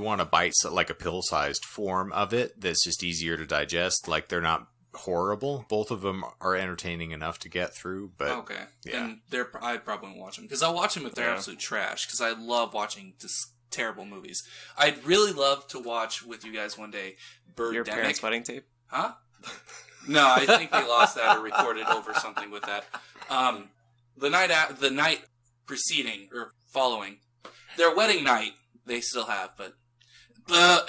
want to bite like a pill-sized form of it that's just easier to digest. Like, they're not horrible. Both of them are entertaining enough to get through, but... Okay. Yeah. Then I probably won't watch them. Because I'll watch them if they're absolute trash. Because I love watching just terrible movies. I'd really love to watch with you guys one day Birdemic. Your parents' wedding tape? Huh? No, I think they lost that or recorded over something with that. The night preceding or following their wedding night, they still have. But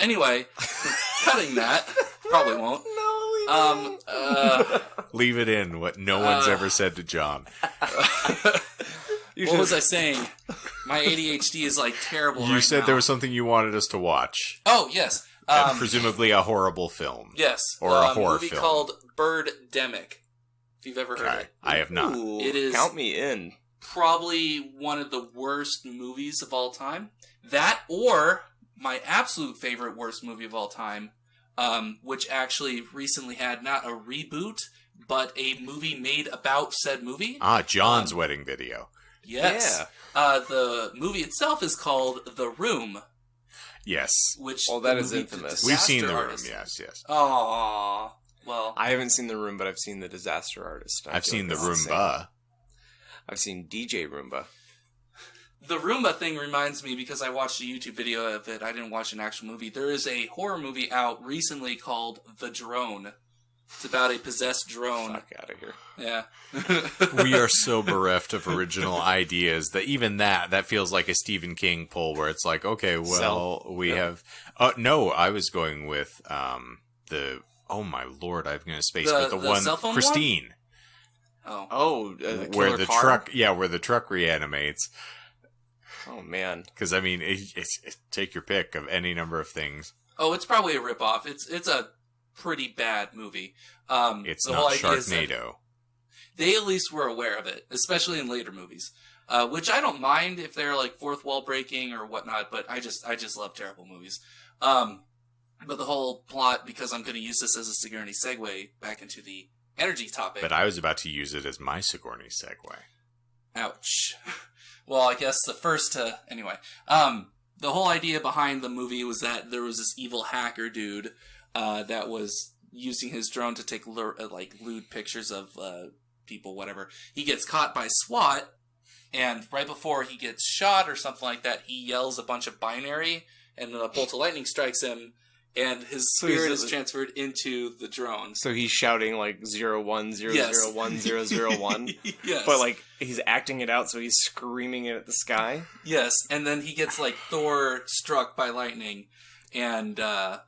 anyway, cutting that probably won't. Leave it in. What no one's ever said to John. What was I saying? My ADHD is like terrible. You said now. There was something you wanted us to watch. Oh yes. And presumably a horrible film. Yes. Or a horror movie film. called Birdemic. If you've ever heard it. I have not. Ooh, it is count me in. Probably one of the worst movies of all time. That or my absolute favorite worst movie of all time, which actually recently had not a reboot, but a movie made about said movie. John's wedding video. Yes. Yeah. The movie itself is called The Room. Yes. Which that is infamous. We've seen The Artist. Room, yes. Aww. Well, I haven't seen The Room, but I've seen The Disaster Artist. I've seen The Roomba. I've seen DJ Roomba. The Roomba thing reminds me because I watched a YouTube video of it. I didn't watch an actual movie. There is a horror movie out recently called The Drone. It's about a possessed drone. Fuck out of here. Yeah. We are so bereft of original ideas that even that feels like a Stephen King pull where it's like, okay, well, we have... no, I was going with oh my lord, I'm going to space, but the one, Christine. One? Where the truck, where the truck reanimates. Oh man. Because, I mean, take your pick of any number of things. Oh, it's probably a ripoff. It's a pretty bad movie. It's not Sharknado. They at least were aware of it, especially in later movies. Which I don't mind if they're like fourth wall breaking or whatnot, but I just love terrible movies. But the whole plot, because I'm going to use this as a Sigourney segue back into the energy topic. But I was about to use it as my Sigourney segue. Ouch. Well, I guess the first to... Anyway. The whole idea behind the movie was that there was this evil hacker dude that was using his drone to take lewd pictures of people, whatever. He gets caught by SWAT, and right before he gets shot or something like that, he yells a bunch of binary, and a bolt of lightning strikes him, and his spirit is transferred into the drone. So he's shouting like 01001001. Yes. But like he's acting it out, so he's screaming it at the sky. Yes, and then he gets like Thor struck by lightning, and then...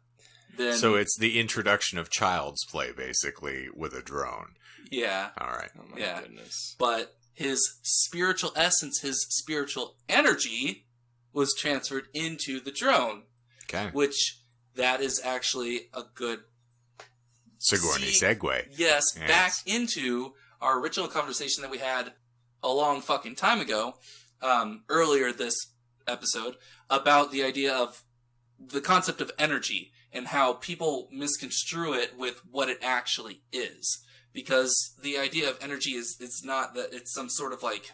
So it's the introduction of Child's Play, basically, with a drone. Yeah. All right. Oh my Yeah. goodness. But his spiritual essence, his spiritual energy was transferred into the drone, Okay. which that is actually a good Sigourney segue. Yes, Yes. back into our original conversation that we had a long fucking time ago, earlier this episode, about the idea of the concept of energy and how people misconstrue it with what it actually is. Because the idea of energy is not that it's some sort of like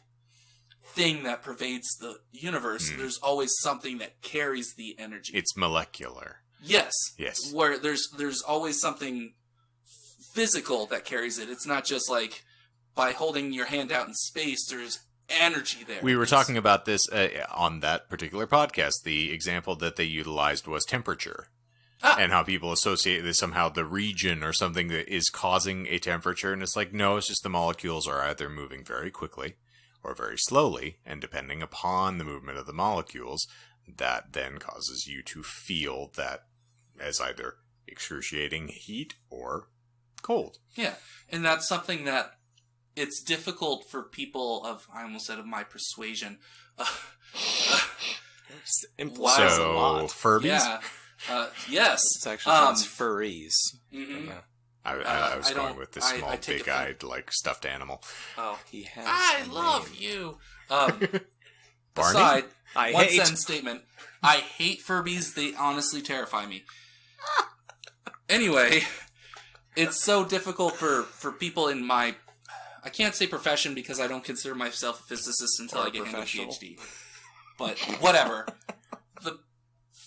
thing that pervades the universe. There's always something that carries the energy. It's molecular. Yes. Yes. Where there's always something physical that carries it. It's not just like by holding your hand out in space, there's energy there. We were talking about this on that particular podcast. The example that they utilized was temperature. And how people associate this somehow the region or something that is causing a temperature. And it's like, no, it's just the molecules are either moving very quickly or very slowly. And depending upon the movement of the molecules, that then causes you to feel that as either excruciating heat or cold. Yeah. And that's something that it's difficult for people of, I almost said of my persuasion. Implies a lot. Furbies? Yeah. Yes. It's actually pronounced furries. Mhm. Yeah. I was I going don't- with the I small, take big-eyed, like, stuffed animal. Oh. He has. I a love name. you. Barney? Aside, I one hate. sentence statement. I hate Furbies. They honestly terrify me. Anyway, it's so difficult for people in my, I can't say profession because I don't consider myself a physicist until Or I get into a professional. PhD. But whatever. The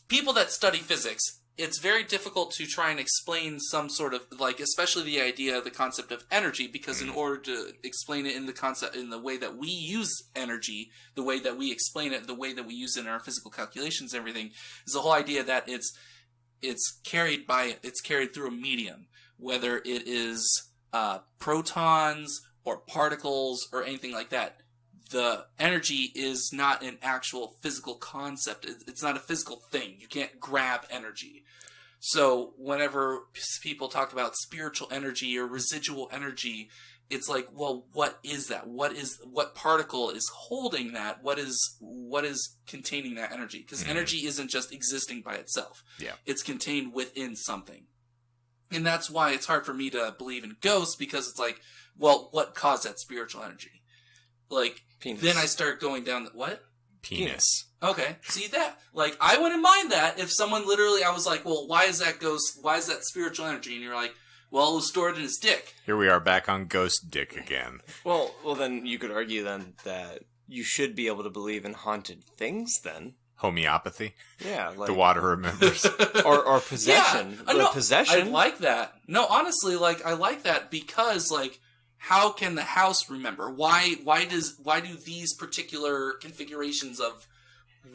people that study physics, it's very difficult to try and explain some sort of, like, especially the idea, the concept of energy, because in order to explain it in the concept, in the way that we use energy, the way that we explain it, the way that we use it in our physical calculations and everything, is the whole idea that it's carried through a medium, whether it is protons or particles or anything like that. The energy is not an actual physical concept. It's not a physical thing. You can't grab energy. So whenever people talk about spiritual energy or residual energy, it's like, well, what is that? What particle is holding that? What is containing that energy? Because energy isn't just existing by itself. Yeah. It's contained within something. And that's why it's hard for me to believe in ghosts, because it's like, well, what caused that spiritual energy? Like, Penis. then I start going down what? Penis. Okay, see that? Like, I wouldn't mind that if someone literally, I was like, well, why is that spiritual energy? And you're like, well, it was stored in his dick. Here we are back on ghost dick again. Well, then you could argue then that you should be able to believe in haunted things. Then, Homeopathy. yeah, like The water remembers. or possession. Yeah, no, Possession. I like that. No, honestly, like, I like that because, like, how can the house remember? Why do these particular configurations of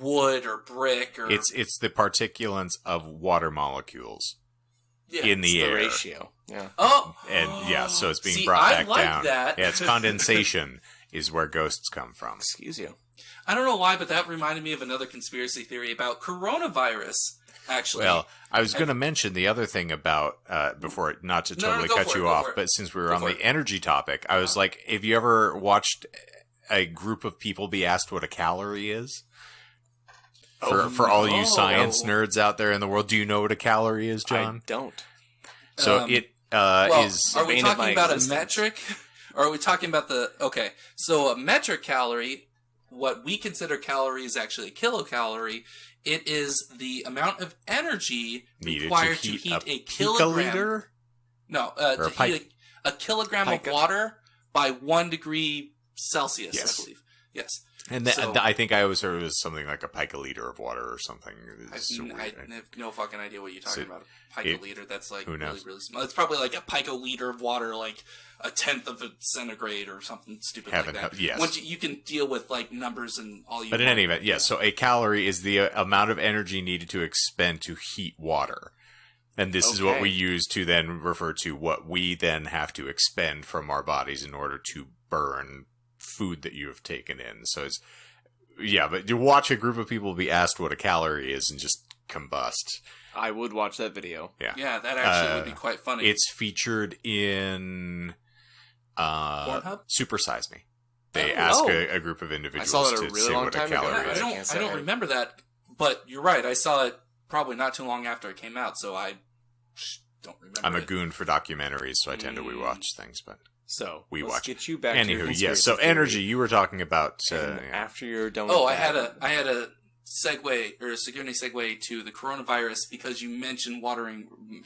wood or brick or It's the particulates of water molecules yeah, in the the air. ratio. Yeah. oh And yeah, so it's being See, brought I back like down. that. Yeah, it's condensation is where ghosts come from. Excuse you. I don't know why, but that reminded me of another conspiracy theory about coronavirus. Actually, Well, I was going to mention the other thing about before, not to No, totally go cut for it, you go off, for it. but since we were Go on for the it. energy topic, I was like, have you ever watched a group of people be asked what a calorie is? For all you science nerds out there in the world, do you know what a calorie is, John? I don't. So it well, is. are we bane of talking my about existence. a metric, or are we talking about the? Okay, so a metric calorie, what we consider calorie is actually a kilocalorie. It is the amount of energy Needed required to heat a kilogram. picoliter? No, Or a to pike. heat a kilogram Pica. of water by 1 degree Celsius, Yes. I believe. Yes. And So- I think I always heard it was something like a picoliter of water or something. I It's so I weird. have no fucking idea what you're talking So about. A picoliter, that's like who really, knows? really small. It's probably like a picoliter of water, like a tenth of a centigrade or something stupid Heaven like that. help- yes. Once you can deal with like numbers and all you But in want. any event, yes. So a calorie is the amount of energy needed to expend to heat water. And this is what Okay. we use to then refer to what we then have to expend from our bodies in order to burn food that you have taken in. So it's, yeah, but you watch a group of people be asked what a calorie is and just combust. I would watch that video. Yeah, that actually would be quite funny. It's featured in Pornhub? Supersize Me. They ask a group of individuals saw that a to really say long what a time ago. calorie Yeah, is. I don't remember that, but you're right. I saw it probably not too long after it came out, so I don't remember. I'm a it. goon for documentaries, so I tend to rewatch things, but So we let's watch. get you back to your Anywho, conspiracy yes. So theory. energy, you were talking about. And Yeah. after you're done with Oh, that, I had a segue or a security segue to the coronavirus because you mentioned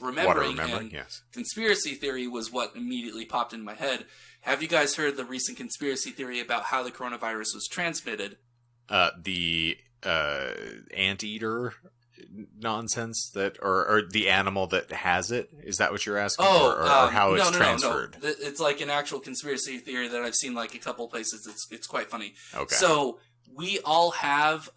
remembering, and yes. conspiracy theory was what immediately popped in my head. Have you guys heard the recent conspiracy theory about how the coronavirus was transmitted? The anteater nonsense that, or the animal that has it. Is that what you're asking? Or how it's transferred? No. It's like an actual conspiracy theory that I've seen like a couple places. It's quite funny. Okay. So we all have.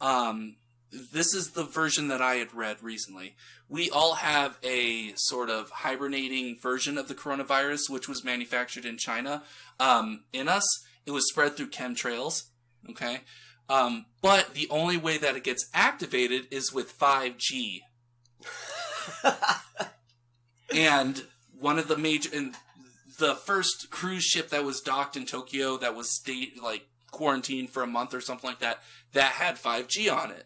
This is the version that I had read recently. We all have a sort of hibernating version of the coronavirus, which was manufactured in China. In us, it was spread through chemtrails. Okay. But the only way that it gets activated is with 5G. And one of the first cruise ship that was docked in Tokyo that was quarantined for a month or something like that, that had 5G on it.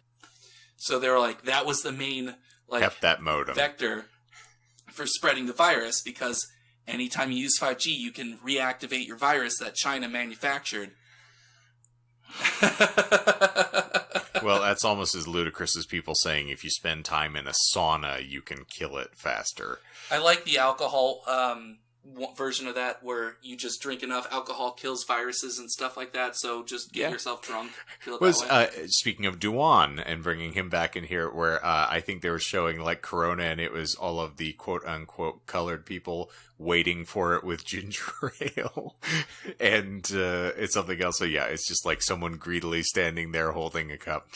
So they were like, that was the main Kept that modem. vector for spreading the virus, because anytime you use 5G, you can reactivate your virus that China manufactured. Well, that's almost as ludicrous as people saying if you spend time in a sauna, you can kill it faster. I like the alcohol version of that, where you just drink enough alcohol kills viruses and stuff like that. So just get yourself drunk. Kill it that way. Speaking of Duan and bringing him back in here, where I think they were showing like Corona, and it was all of the quote unquote colored people waiting for it with ginger ale, and it's something else. So yeah, it's just like someone greedily standing there holding a cup.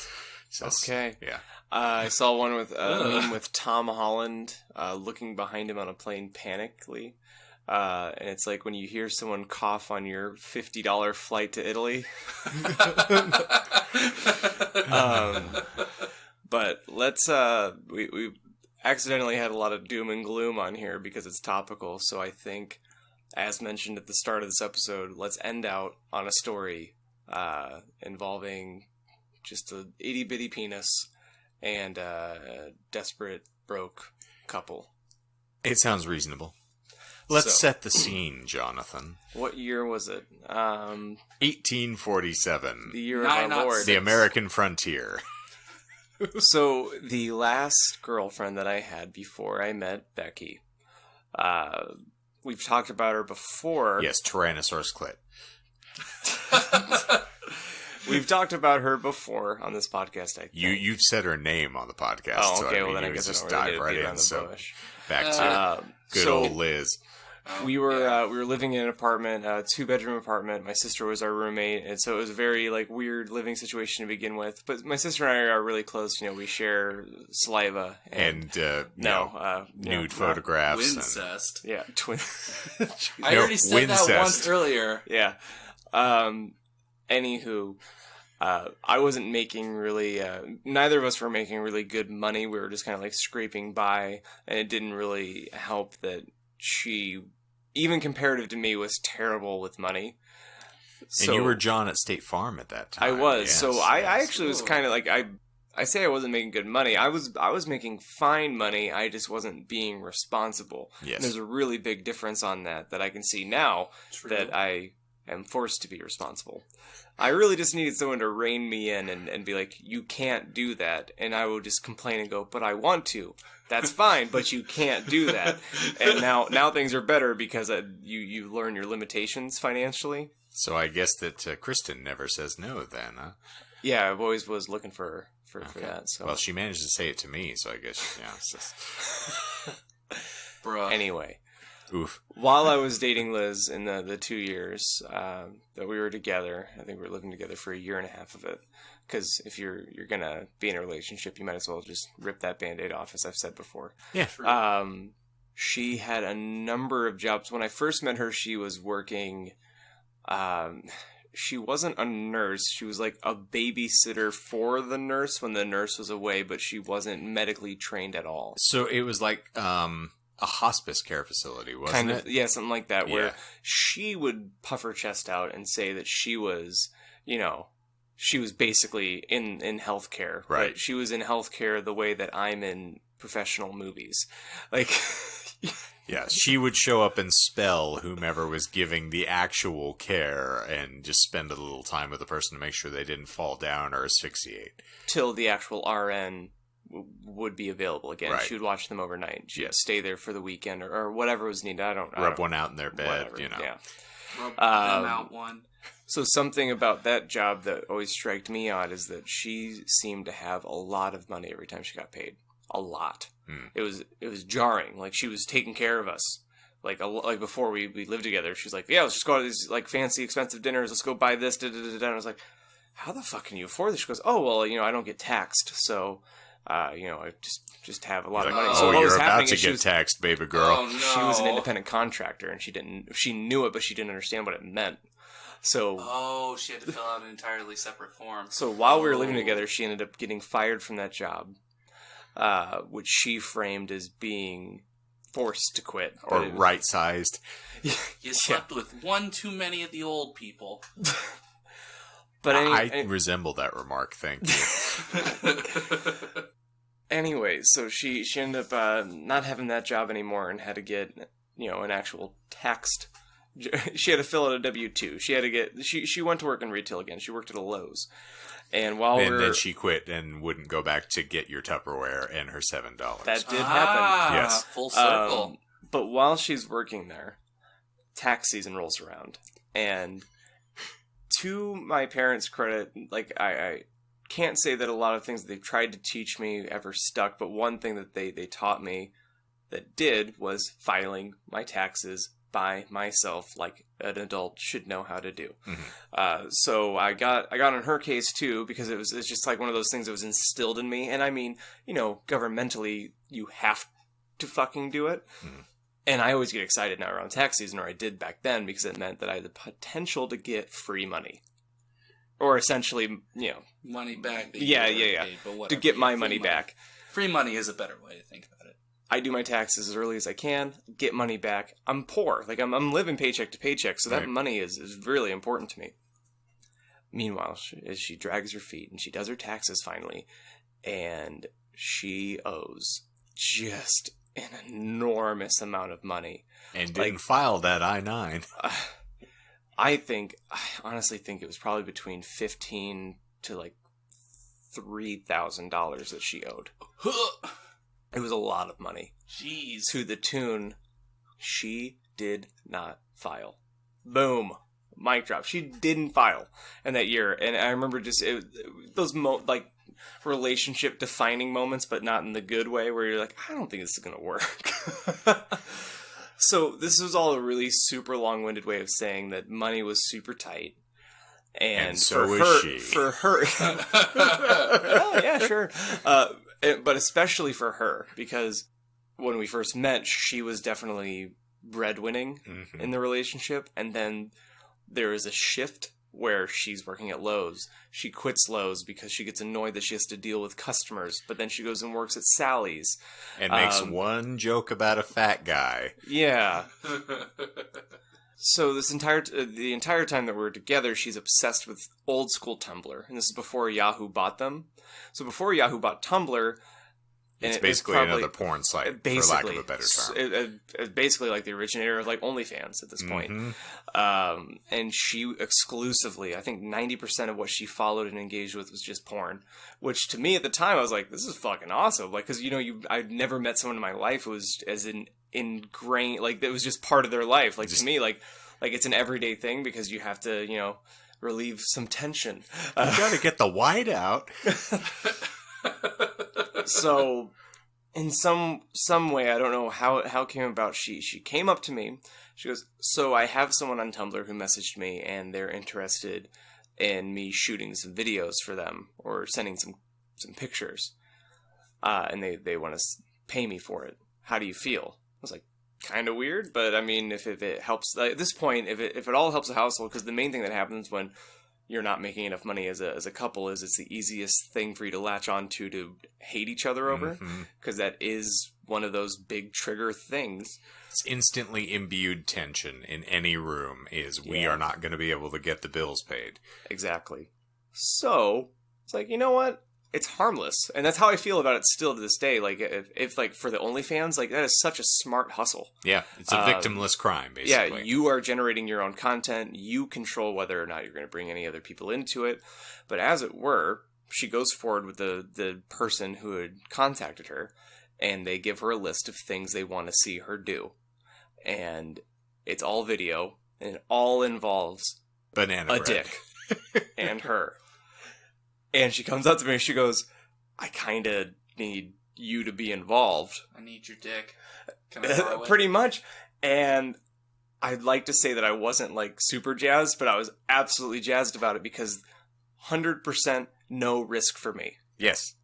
So, okay. Yeah. I saw one with meme with Tom Holland looking behind him on a plane panically. And it's like when you hear someone cough on your $50 flight to Italy. But let's we accidentally had a lot of doom and gloom on here because it's topical. So I think, as mentioned at the start of this episode, let's end out on a story involving just a itty bitty penis and a desperate broke couple. It sounds reasonable. Let's set the scene, Jonathan. What year was it? 1847. The year of our Lord. The American frontier. So, the last girlfriend that I had before I met Becky, we've talked about her before. Yes, Tyrannosaurus clit. We've talked about her before on this podcast, I think. You've said her name on the podcast. Oh, okay, so, well then I guess just I don't really dive right beat in. around the So bush. back to good old Liz. We were living in an apartment, a 2-bedroom apartment. My sister was our roommate, and so it was a very weird living situation to begin with. But my sister and I are really close. You know, we share saliva and nude photographs. Incest. Yeah, twin. I already said that once earlier. Yeah. Anywho, I wasn't making really. Neither of us were making really good money. We were just kind of scraping by, and it didn't really help that she, even comparative to me, was terrible with money. And you were John at State Farm at that time. I was. Yes, so I actually was kind of I say I wasn't making good money. I was making fine money. I just wasn't being responsible. Yes. And there's a really big difference on that I can see now. True. That I am forced to be responsible. I really just needed someone to rein me in and be like, you can't do that. And I would just complain and go, but I want to. That's fine, but you can't do that. And now things are better because you learn your limitations financially. So I guess that Kristen never says no then, huh? Yeah, I've always was looking for that. So. Well, she managed to say it to me, so I guess, yeah. It's just... Bruh. Anyway. Oof. While I was dating Liz in the 2 years that we were together, I think we were living together for a year and a half of it. Because if you're gonna be in a relationship, you might as well just rip that Band-Aid off, as I've said before. Yeah. She had a number of jobs. When I first met her, she was working. She wasn't a nurse. She was like a babysitter for the nurse when the nurse was away, but she wasn't medically trained at all. So it was like a hospice care facility, wasn't kind it? of, yeah, something like that, where Yeah. she would puff her chest out and say that she was, she was basically in healthcare. Right. But she was in healthcare the way that I'm in professional movies. Like, Yeah, she would show up and spell whomever was giving the actual care and just spend a little time with the person to make sure they didn't fall down or asphyxiate. till the actual RN would be available again. Right. She would watch them overnight. She'd Yes. stay there for the weekend or whatever was needed. I don't Rub one out in their bed, whatever. Yeah. Rub them out one. So something about that job that always struck me odd is that she seemed to have a lot of money every time she got paid. A lot. It was jarring. Like, she was taking care of us. Like before we lived together, she's like, yeah, let's just go to these like fancy expensive dinners. Let's go buy this. Da, da, da, da. And I was like, how the fuck can you afford this? She goes, oh well, I don't get taxed, so I just have a lot of money. So what you're was about happening to is she get was, taxed, baby girl. Oh no! she was an independent contractor, and she knew it, but she didn't understand what it meant. So Oh, she had to fill out an entirely separate form. So while we were Oh. living together, she ended up getting fired from that job, which she framed as being forced to quit. Or But it- right-sized. You slept with one too many of the old people. But I resemble that remark, thank you. anyway, so she ended up not having that job anymore and had to get an actual taxed. She had to fill out a W-2. She had to get. She went to work in retail again. She worked at a Lowe's, and while And then she quit and wouldn't go back to get your Tupperware and her $7. that did happen. Yes. Full circle. But while she's working there, tax season rolls around, and to my parents' credit, like I can't say that a lot of things that they've tried to teach me ever stuck, but one thing that they taught me that did was filing my taxes by myself, like an adult should know how to do. So I got on her case too, because it's just like one of those things that was instilled in me. And I mean, governmentally, you have to fucking do it. And I always get excited now around tax season, or I did back then, because it meant that I had the potential to get free money. Or essentially, Money back. that you yeah, were yeah. paid, but to whatever. get my Free money back. Free money is a better way to think about it. I do my taxes as early as I can, get money back. I'm poor. Like, I'm living paycheck to paycheck, so that Right. money is really important to me. Meanwhile, as she drags her feet and she does her taxes finally, and she owes just an enormous amount of money. And didn't file that I-9. I honestly think it was probably between $15,000 to like $3,000 that she owed. It was a lot of money. Jeez. To the tune, she did not file. Boom. Mic drop. She didn't file in that year. And I remember just those relationship defining moments, but not in the good way, where you're like, I don't think this is going to work. So this was all a really super long-winded way of saying that money was super tight. And so for is her, she. For her, oh, yeah, sure. But especially for her, because when we first met, she was definitely breadwinning in the relationship, and then there is a shift where she's working at Lowe's. She quits Lowe's because she gets annoyed that she has to deal with customers, but then she goes and works at Sally's. And makes one joke about a fat guy. Yeah. So the entire time that we're together, she's obsessed with old school Tumblr, and this is before Yahoo bought them. So before Yahoo bought Tumblr, It's basically another porn site, for lack of a better term. It's basically like the originator of like OnlyFans at this point. And she exclusively, I think 90% of what she followed and engaged with was just porn. Which to me at the time, I was like, this is fucking awesome. Like, because I'd never met someone in my life who was as ingrained, like that was just part of their life. Like to me, like it's an everyday thing, because you have to, relieve some tension. You gotta get the white out. So, in some way, I don't know how it came about. She came up to me. She goes, "So I have someone on Tumblr who messaged me, and they're interested in me shooting some videos for them, or sending some pictures, and they want to pay me for it. How do you feel?" I was like, kind of weird, but I mean, if it helps at this point, if it all helps the household, because the main thing that happens when you're not making enough money as a couple is it's the easiest thing for you to latch on to hate each other over, because that is one of those big trigger things. It's instantly imbued tension in any room is we are not going to be able to get the bills paid. Exactly. So it's like, you know what? It's harmless. And that's how I feel about it still to this day. Like, if like, for the OnlyFans, like, that is such a smart hustle. Yeah, it's a victimless crime, basically. Yeah, you are generating your own content. You control whether or not you're going to bring any other people into it. But as it were, she goes forward with the person who had contacted her, and they give her a list of things they want to see her do. And it's all video, and it all involves banana a bread. dick and her. And she comes up to me and she goes, I kind of need you to be involved. I need your dick. Can I borrow it? Pretty much. And I'd like to say that I wasn't like super jazzed, but I was absolutely jazzed about it because 100% no risk for me. Yes.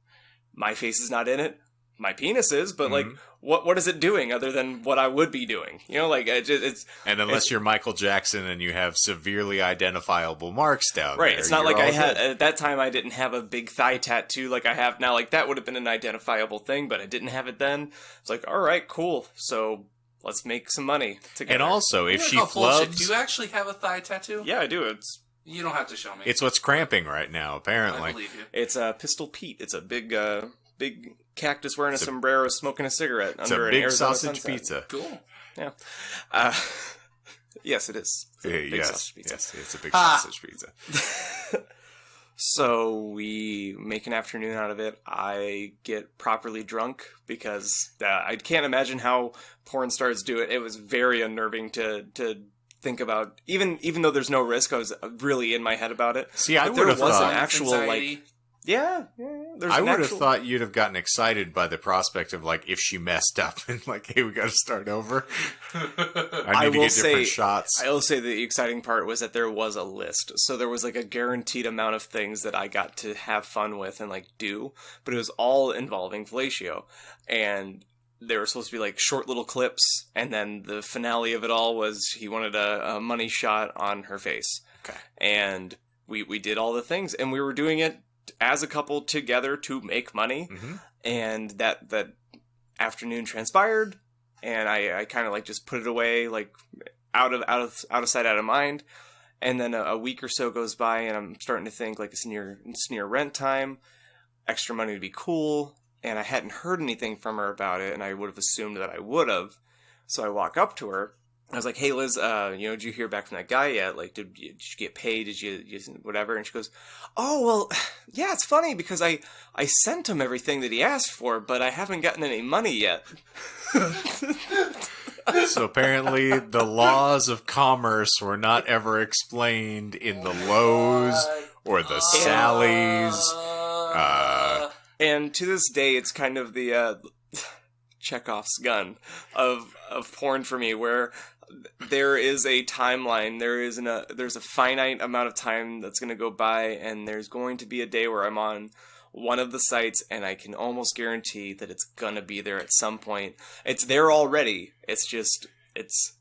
My face is not in it. My penis is, but like, what is it doing other than what I would be doing? You know, like it's. And unless you're Michael Jackson and you have severely identifiable marks down right, there, it's not you're like I all had good. at that time. I didn't have a big thigh tattoo like I have now. Like that would have been an identifiable thing, but I didn't have it then. It's like, all right, cool. So let's make some money together. And also, if she Oh, bullshit. flubs, Do you actually have a thigh tattoo? yeah, I do. It's You don't have to show me. it's what's cramping right now. I Apparently, believe you. It's Pistol Pete. It's a big cactus wearing a sombrero, smoking a cigarette it's under a an big Arizona sausage sunset. pizza. Cool. Yeah. Yes, it is. It's a big Yes, sausage pizza. yes, it's a big Ha! sausage pizza. So we make an afternoon out of it. I get properly drunk because I can't imagine how porn stars do it. It was very unnerving to think about. Even though there's no risk, I was really in my head about it. See, I But there would have was thought. an actual Anxiety. like yeah. There's I an would have actual- thought you'd have gotten excited by the prospect of like if she messed up and like, hey, we got to start over. I need to will get different say- shots. I will say the exciting part was that there was a list. So there was like a guaranteed amount of things that I got to have fun with and like do, but it was all involving fellatio. And they were supposed to be like short little clips, and then the finale of it all was he wanted a money shot on her face. Okay. And we did all the things, and we were doing it as a couple together to make money. And that afternoon transpired, and I kind of like just put it away, like out of sight, out of mind. And then a week or so goes by, and I'm starting to think like it's near rent time. Extra money would be cool, and I hadn't heard anything from her about it, and I would have assumed that I would have. So I walk up to her. I was like, "Hey, Liz, did you hear back from that guy yet? Like, did you get paid? Did you whatever?" And she goes, "Oh, well, yeah, it's funny because I sent him everything that he asked for, but I haven't gotten any money yet." So apparently the laws of commerce were not ever explained in the Lowe's or the Sally's. And to this day, it's kind of the Chekhov's gun of porn for me, where there is a timeline. There's a finite amount of time that's going to go by, and there's going to be a day where I'm on one of the sites, and I can almost guarantee that it's going to be there at some point. It's there already. It's just it's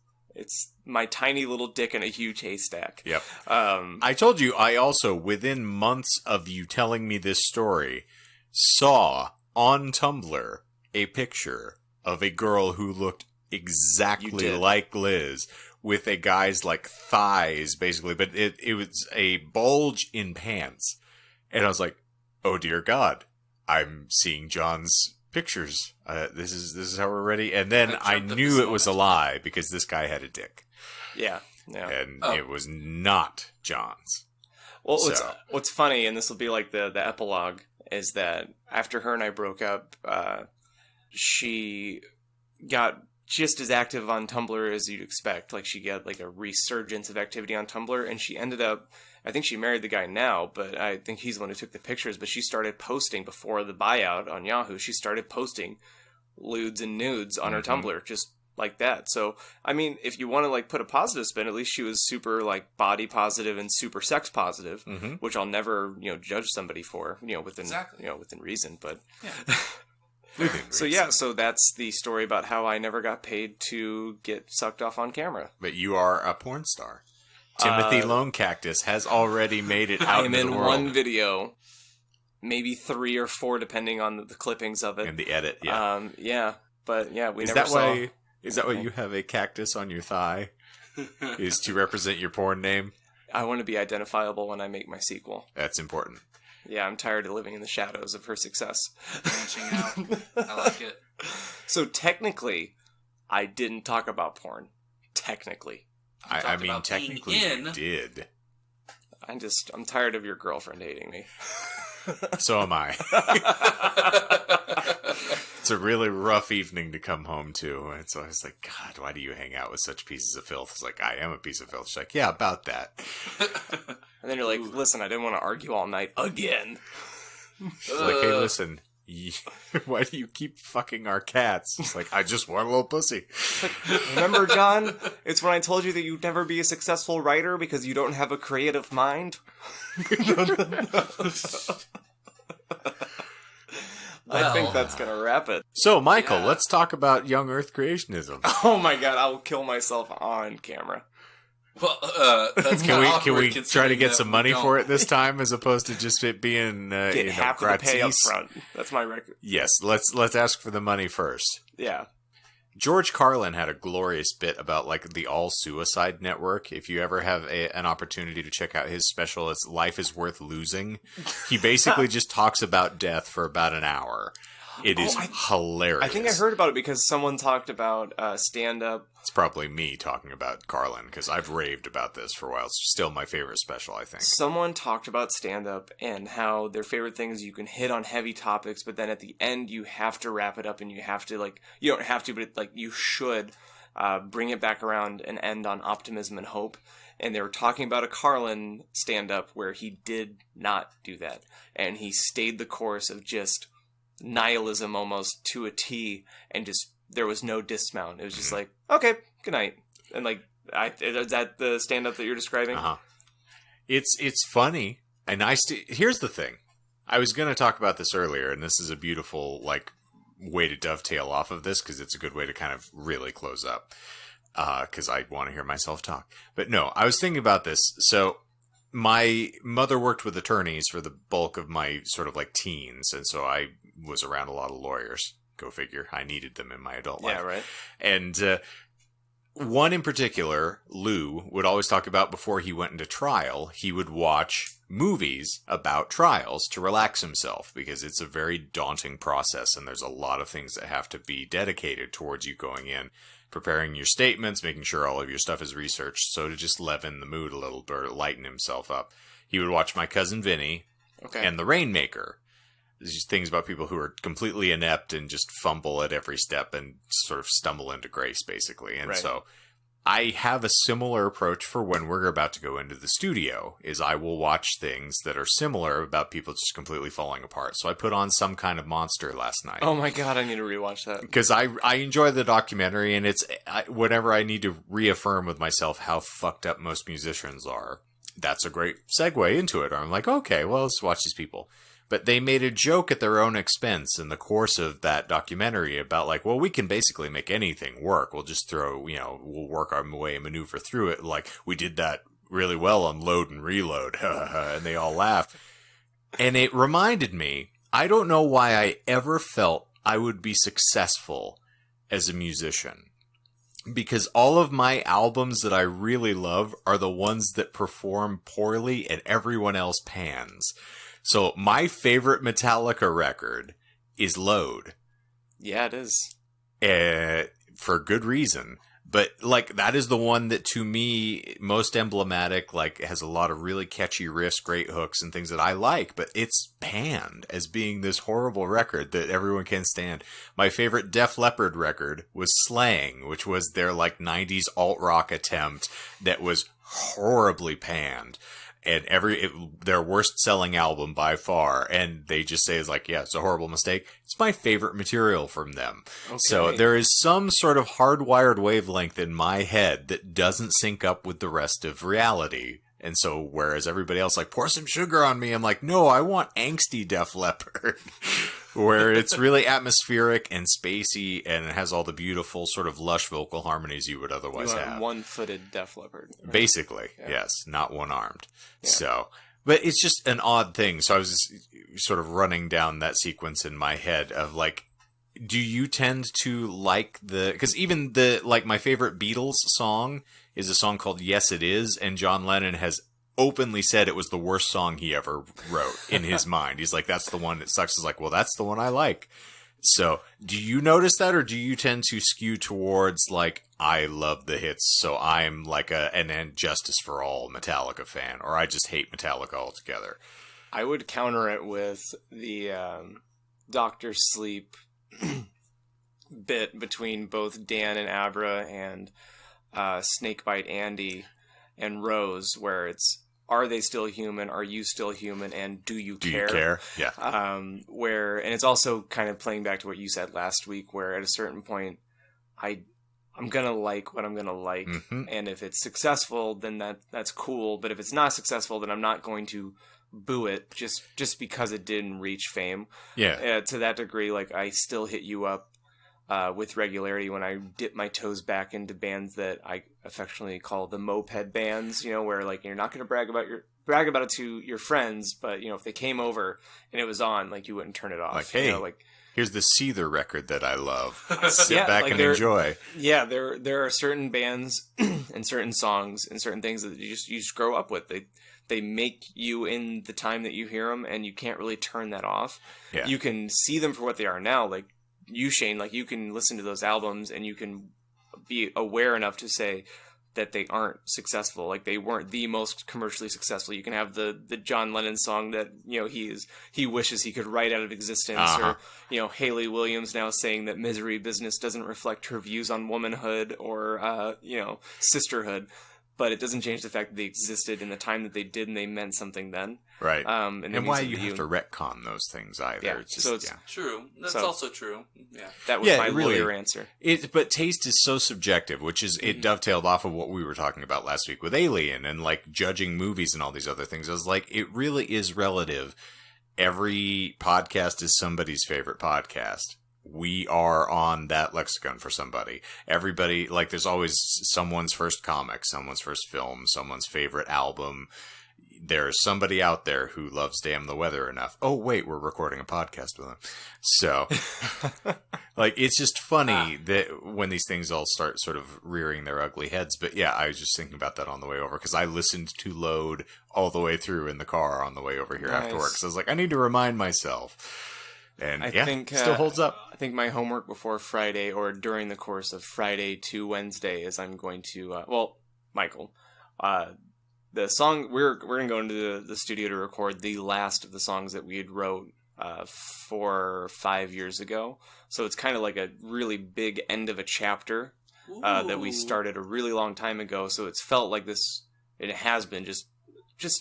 my tiny little dick in a huge haystack. Yep. I told you, I also, within months of you telling me this story, saw on Tumblr a picture of a girl who looked exactly like Liz with a guy's like thighs, basically, but it was a bulge in pants. And I was like, oh dear God, I'm seeing John's pictures. This is how we're ready. And then I knew it was a lie because this guy had a dick. Yeah. And it was not John's. Well, So- what's funny, and this will be like the epilogue, is that after her and I broke up, she got just as active on Tumblr as you'd expect. Like, she got like a resurgence of activity on Tumblr, and she ended up, I think she married the guy now, but I think he's the one who took the pictures, but she started posting before the buyout on Yahoo. She started posting lewds and nudes on her Tumblr, just like that. So, I mean, if you want to like put a positive spin, at least she was super like body positive and super sex positive, which I'll never, judge somebody for, within, within reason, but so that's the story about how I never got paid to get sucked off on camera. But you are a porn star. Timothy Lone Cactus has already made it out I'm into in the world. one video, maybe 3 or 4, depending on the clippings of it. And the edit, yeah. Yeah, but yeah, we Is never that saw. why? Is that why you have a cactus on your thigh? Is to represent your porn name? I want to be identifiable when I make my sequel. That's important. Yeah, I'm tired of living in the shadows of her success. Branching out. I like it. So technically, I didn't talk about porn. Technically. I mean, about being technically in. you did. I'm tired of your girlfriend hating me. So am I. It's a really rough evening to come home to. And so I was like, God, why do you hang out with such pieces of filth? It's like, I am a piece of filth. She's like, yeah, about that. And then you're like, listen, I didn't want to argue all night again. She's like, hey, listen, why do you keep fucking our cats? It's like, I just want a little pussy. Remember, John? It's when I told you that you'd never be a successful writer because you don't have a creative mind. I think that's going to wrap it. So, Michael, let's talk about young Earth creationism. Oh my god, I'll kill myself on camera. Well, that's Can kinda we awkward try to considering get that some we money don't. for it this time, as opposed to just it being Get half of the pay up gratis? front. That's my record. Yes, let's ask for the money first. Yeah. George Carlin had a glorious bit about like the all suicide network. If you ever have an opportunity to check out his special, it's Life is Worth Losing. He basically just talks about death for about an hour. It is hilarious. I think I heard about it because someone talked about stand-up. It's probably me talking about Carlin because I've raved about this for a while. It's still my favorite special, I think. Someone talked about stand-up and how their favorite thing is you can hit on heavy topics, but then at the end you have to wrap it up and you have to, like, you don't have to, but like you should bring it back around and end on optimism and hope. And they were talking about a Carlin stand-up where he did not do that. And he stayed the course of just nihilism almost to a T, and just there was no dismount. It was just like, okay, good night. And like, is that the stand-up that you're describing? It's funny, and here's the thing. I was going to talk about this earlier, and this is a beautiful like way to dovetail off of this because it's a good way to kind of really close up. Because I want to hear myself talk, but no, I was thinking about this. So my mother worked with attorneys for the bulk of my sort of like teens, and so I was around a lot of lawyers. Go figure. I needed them in my adult life. Yeah, right. And one in particular, Lou, would always talk about before he went into trial, he would watch movies about trials to relax himself because it's a very daunting process and there's a lot of things that have to be dedicated towards you going in, preparing your statements, making sure all of your stuff is researched. So to just leaven the mood a little bit, or lighten himself up, he would watch My Cousin Vinny and The Rainmaker. There's just things about people who are completely inept and just fumble at every step and sort of stumble into grace, basically. And so I have a similar approach for when we're about to go into the studio, is I will watch things that are similar about people just completely falling apart. So I put on Some Kind of Monster last night. Oh my god, I need to rewatch that. Because I enjoy the documentary, and whenever I need to reaffirm with myself how fucked up most musicians are, that's a great segue into it. I'm like, okay, well, let's watch these people. But they made a joke at their own expense in the course of that documentary about like, well, we can basically make anything work. We'll just we'll work our way and maneuver through it. Like, we did that really well on Load and Reload. And they all laughed. And it reminded me, I don't know why I ever felt I would be successful as a musician. Because all of my albums that I really love are the ones that perform poorly and everyone else pans. So my favorite Metallica record is Load. Yeah, it is. For good reason. But like, that is the one that to me most emblematic, like has a lot of really catchy riffs, great hooks and things that I like, but it's panned as being this horrible record that everyone can stand. My favorite Def Leppard record was Slang, which was their like 90s alt rock attempt that was horribly panned. And their worst selling album by far, and they just say it's like, yeah, it's a horrible mistake. It's my favorite material from them. Okay. So there is some sort of hardwired wavelength in my head that doesn't sync up with the rest of reality. And so whereas everybody else like, pour some sugar on me, I'm like, no, I want angsty Def Leppard. where it's really atmospheric and spacey, and it has all the beautiful sort of lush vocal harmonies you would otherwise have. One-footed Def Leppard. Right? Basically, yes, not one-armed. Yeah. So, but it's just an odd thing. So I was just sort of running down that sequence in my head of like, do you tend to like because even my favorite Beatles song is a song called Yes It Is, and John Lennon has openly said it was the worst song he ever wrote in his mind. He's like, that's the one that sucks. He's like, well, that's the one I like. So do you notice that, or do you tend to skew towards like, I love the hits, so I'm like an Justice for All Metallica fan, or I just hate Metallica altogether? I would counter it with the Dr. Sleep bit between both Dan and Abra and Snakebite Andy and Rose, where it's, are they still human? Are you still human? And do you care? Do you care? Yeah. And it's also kind of playing back to what you said last week, where at a certain point, I'm gonna like what I'm gonna like, and if it's successful, then that's cool. But if it's not successful, then I'm not going to boo it just because it didn't reach fame. Yeah. To that degree, like I still hit you up with regularity when I dip my toes back into bands that I affectionately call the moped bands, where like you're not going to brag about it to your friends, but if they came over and it was on, like you wouldn't turn it off. Like, hey, here's the Seether record that I love. Sit back and enjoy. Yeah, there are certain bands and certain songs and certain things that you just grow up with. They make you in the time that you hear them, and you can't really turn that off. Yeah. You can see them for what they are now, like you, Shane, like you can listen to those albums and you can be aware enough to say that they aren't successful. Like they weren't the most commercially successful. You can have the John Lennon song that, he wishes he could write out of existence, or, Hayley Williams now saying that Misery Business doesn't reflect her views on womanhood or, sisterhood. But it doesn't change the fact that they existed in the time that they did, and they meant something then. Right. And why you have to retcon those things either. Yeah, it's just, true. That's also true. Yeah. That was my lawyer answer. But taste is so subjective, which is, it dovetailed off of what we were talking about last week with Alien and like judging movies and all these other things. I was like, it really is relative. Every podcast is somebody's favorite podcast. We are on that lexicon for somebody. Everybody, like, there's always someone's first comic, someone's first film, someone's favorite album. There's somebody out there who loves Damn the Weather enough. Oh, wait, we're recording a podcast with them. So, like, it's just funny that when these things all start sort of rearing their ugly heads. But yeah, I was just thinking about that on the way over, because I listened to Load all the way through in the car on the way over here after work. So I was like, I need to remind myself. And I think still holds up. I think my homework before Friday, or during the course of Friday to Wednesday, is I'm going to Michael, the song we're going to go into the studio to record the last of the songs that we had wrote 4 or 5 years ago. So it's kind of like a really big end of a chapter that we started a really long time ago. So it's felt like this. It has been just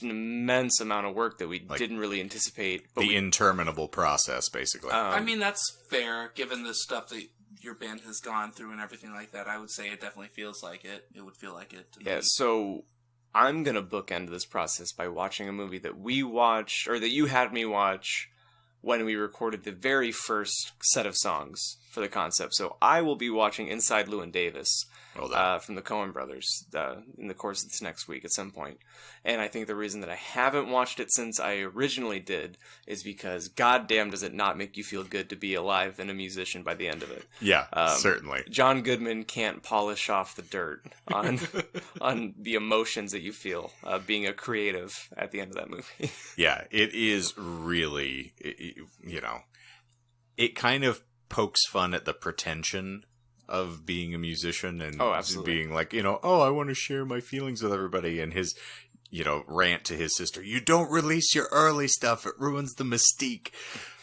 an immense amount of work that we didn't really anticipate. But the interminable process, basically. I mean, that's fair, given the stuff that your band has gone through and everything like that. I would say it definitely feels like it. It would feel like it to me. So I'm going to bookend this process by watching a movie that we watched, or that you had me watch, when we recorded the very first set of songs for the concept. So I will be watching Inside Llewyn Davis from the Coen brothers in the course of this next week at some point. And I think the reason that I haven't watched it since I originally did is because goddamn does it not make you feel good to be alive and a musician by the end of it. Yeah, certainly. John Goodman can't polish off the dirt on on the emotions that you feel being a creative at the end of that movie. Yeah, it is really, it kind of pokes fun at the pretension of being a musician and being like, I want to share my feelings with everybody, and his, rant to his sister, you don't release your early stuff, it ruins the mystique.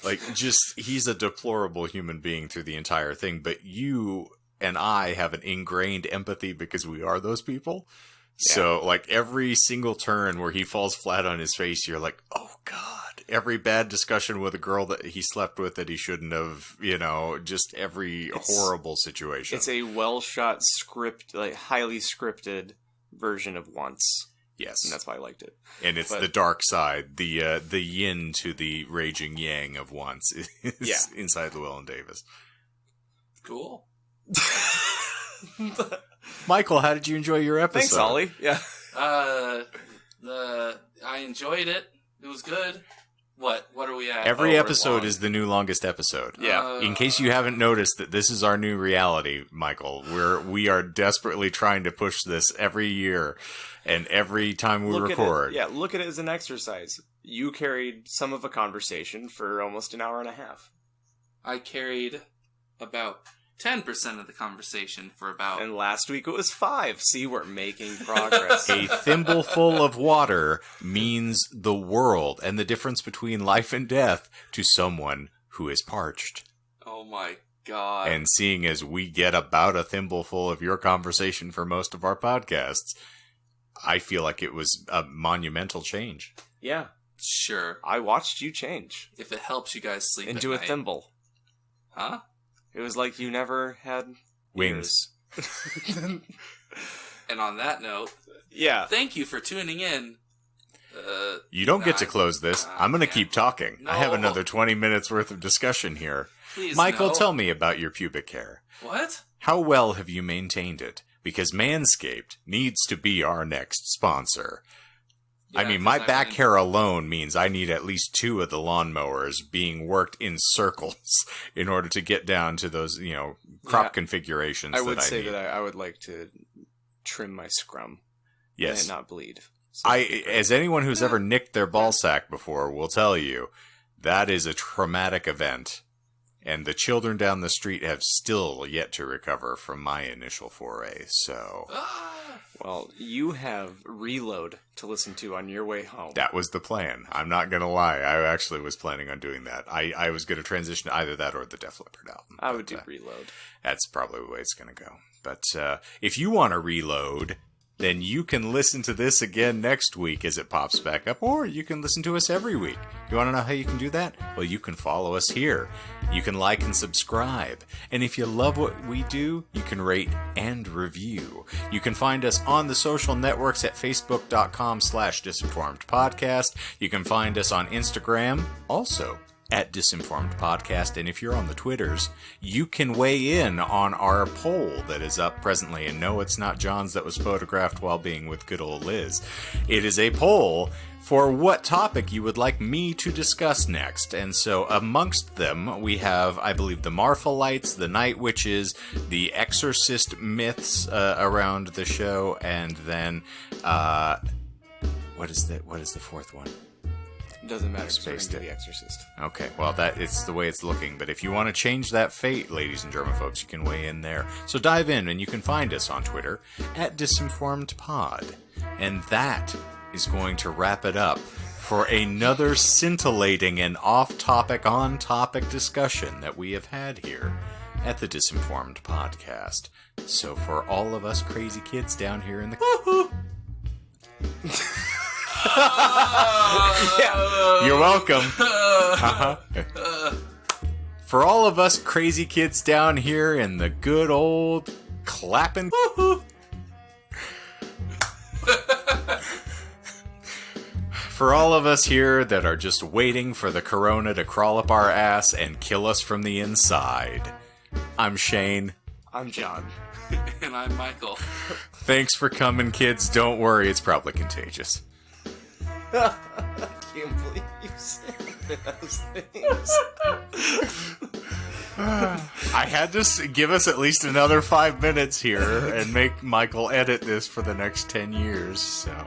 Like, just, he's a deplorable human being through the entire thing, but you and I have an ingrained empathy because we are those people. Yeah. So, like, every single turn where he falls flat on his face, you're like, oh, God. Every bad discussion with a girl that he slept with that he shouldn't have, just every horrible situation. It's a well-shot script, like, highly scripted version of Once. Yes. And that's why I liked it. And it's But- the dark side, the yin to the raging yang of once is inside Llewellyn Davis. Cool. Michael, how did you enjoy your episode? Thanks, Ollie. Yeah. I enjoyed it. It was good. What are we at? Every we're episode long. is the new longest episode. Yeah. In case you haven't noticed that this is our new reality, Michael, we are desperately trying to push this every year, and every time we record. Look at it as an exercise. You carried some of a conversation for almost an hour and a half. I carried about 10% of the conversation for about... And last week it was 5. See, we're making progress. A thimbleful of water means the world and the difference between life and death to someone who is parched. Oh my god. And seeing as we get about a thimbleful of your conversation for most of our podcasts, I feel like it was a monumental change. Yeah. Sure. I watched you change If it helps you guys sleep into at a night. thimble. Huh? It was like you never had Wings. ears. And on that note, Yeah. thank you for tuning in. You don't get to Nah, close this. I'm going to keep talking. I have No. another 20 minutes worth of discussion here. Please, Michael, no. tell me about your pubic hair. What? How well have you maintained it? Because Manscaped needs to be our next sponsor. I Yeah, mean, 'cause my I back mean- hair alone means I need at least 2 of the lawnmowers being worked in circles in order to get down to those, crop Yeah. configurations I would that I say need. that I would like to trim my scrum Yes. and not bleed. So As anyone who's ever nicked their ball sack before will tell you, that is a traumatic event. And the children down the street have still yet to recover from my initial foray, so... Well, you have Reload to listen to on your way home. That was the plan. I'm not going to lie. I actually was planning on doing that. I was going to transition to either that or the Def Leppard album. I would but, do Reload. That's probably the way it's going to go. But if you want to reload, then you can listen to this again next week as it pops back up, or you can listen to us every week. You want to know how you can do that? Well, you can follow us here. You can like and subscribe. And if you love what we do, you can rate and review. You can find us on the social networks at facebook.com/disinformedpodcast. You can find us on Instagram, also at Disinformed Podcast. And if you're on the Twitters, you can weigh in on our poll that is up presently. And no, it's not John's that was photographed while being with good old Liz. It is a poll for what topic you would like me to discuss next. And so amongst them, we have, I believe, the Marfalites, the Night Witches, the Exorcist myths around the show, and then, what is the fourth one? Doesn't matter. 'cause we're Spaced gonna do it. The Exorcist. Okay, well, it's the way it's looking. But if you want to change that fate, ladies and German folks, you can weigh in there. So dive in, and you can find us on Twitter at DisinformedPod. And that is going to wrap it up for another scintillating and off-topic, on-topic discussion that we have had here at the Disinformed Podcast. So for all of us crazy kids down here in the... You're welcome. Uh-huh. For all of us crazy kids down here in the good old clapping. For all of us here that are just waiting for the corona to crawl up our ass and kill us from the inside. I'm Shane. I'm John. And I'm Michael. Thanks for coming, kids. Don't worry, it's probably contagious. I can't believe you said those things. I had to give us at least another 5 minutes here and make Michael edit this for the next 10 years, so...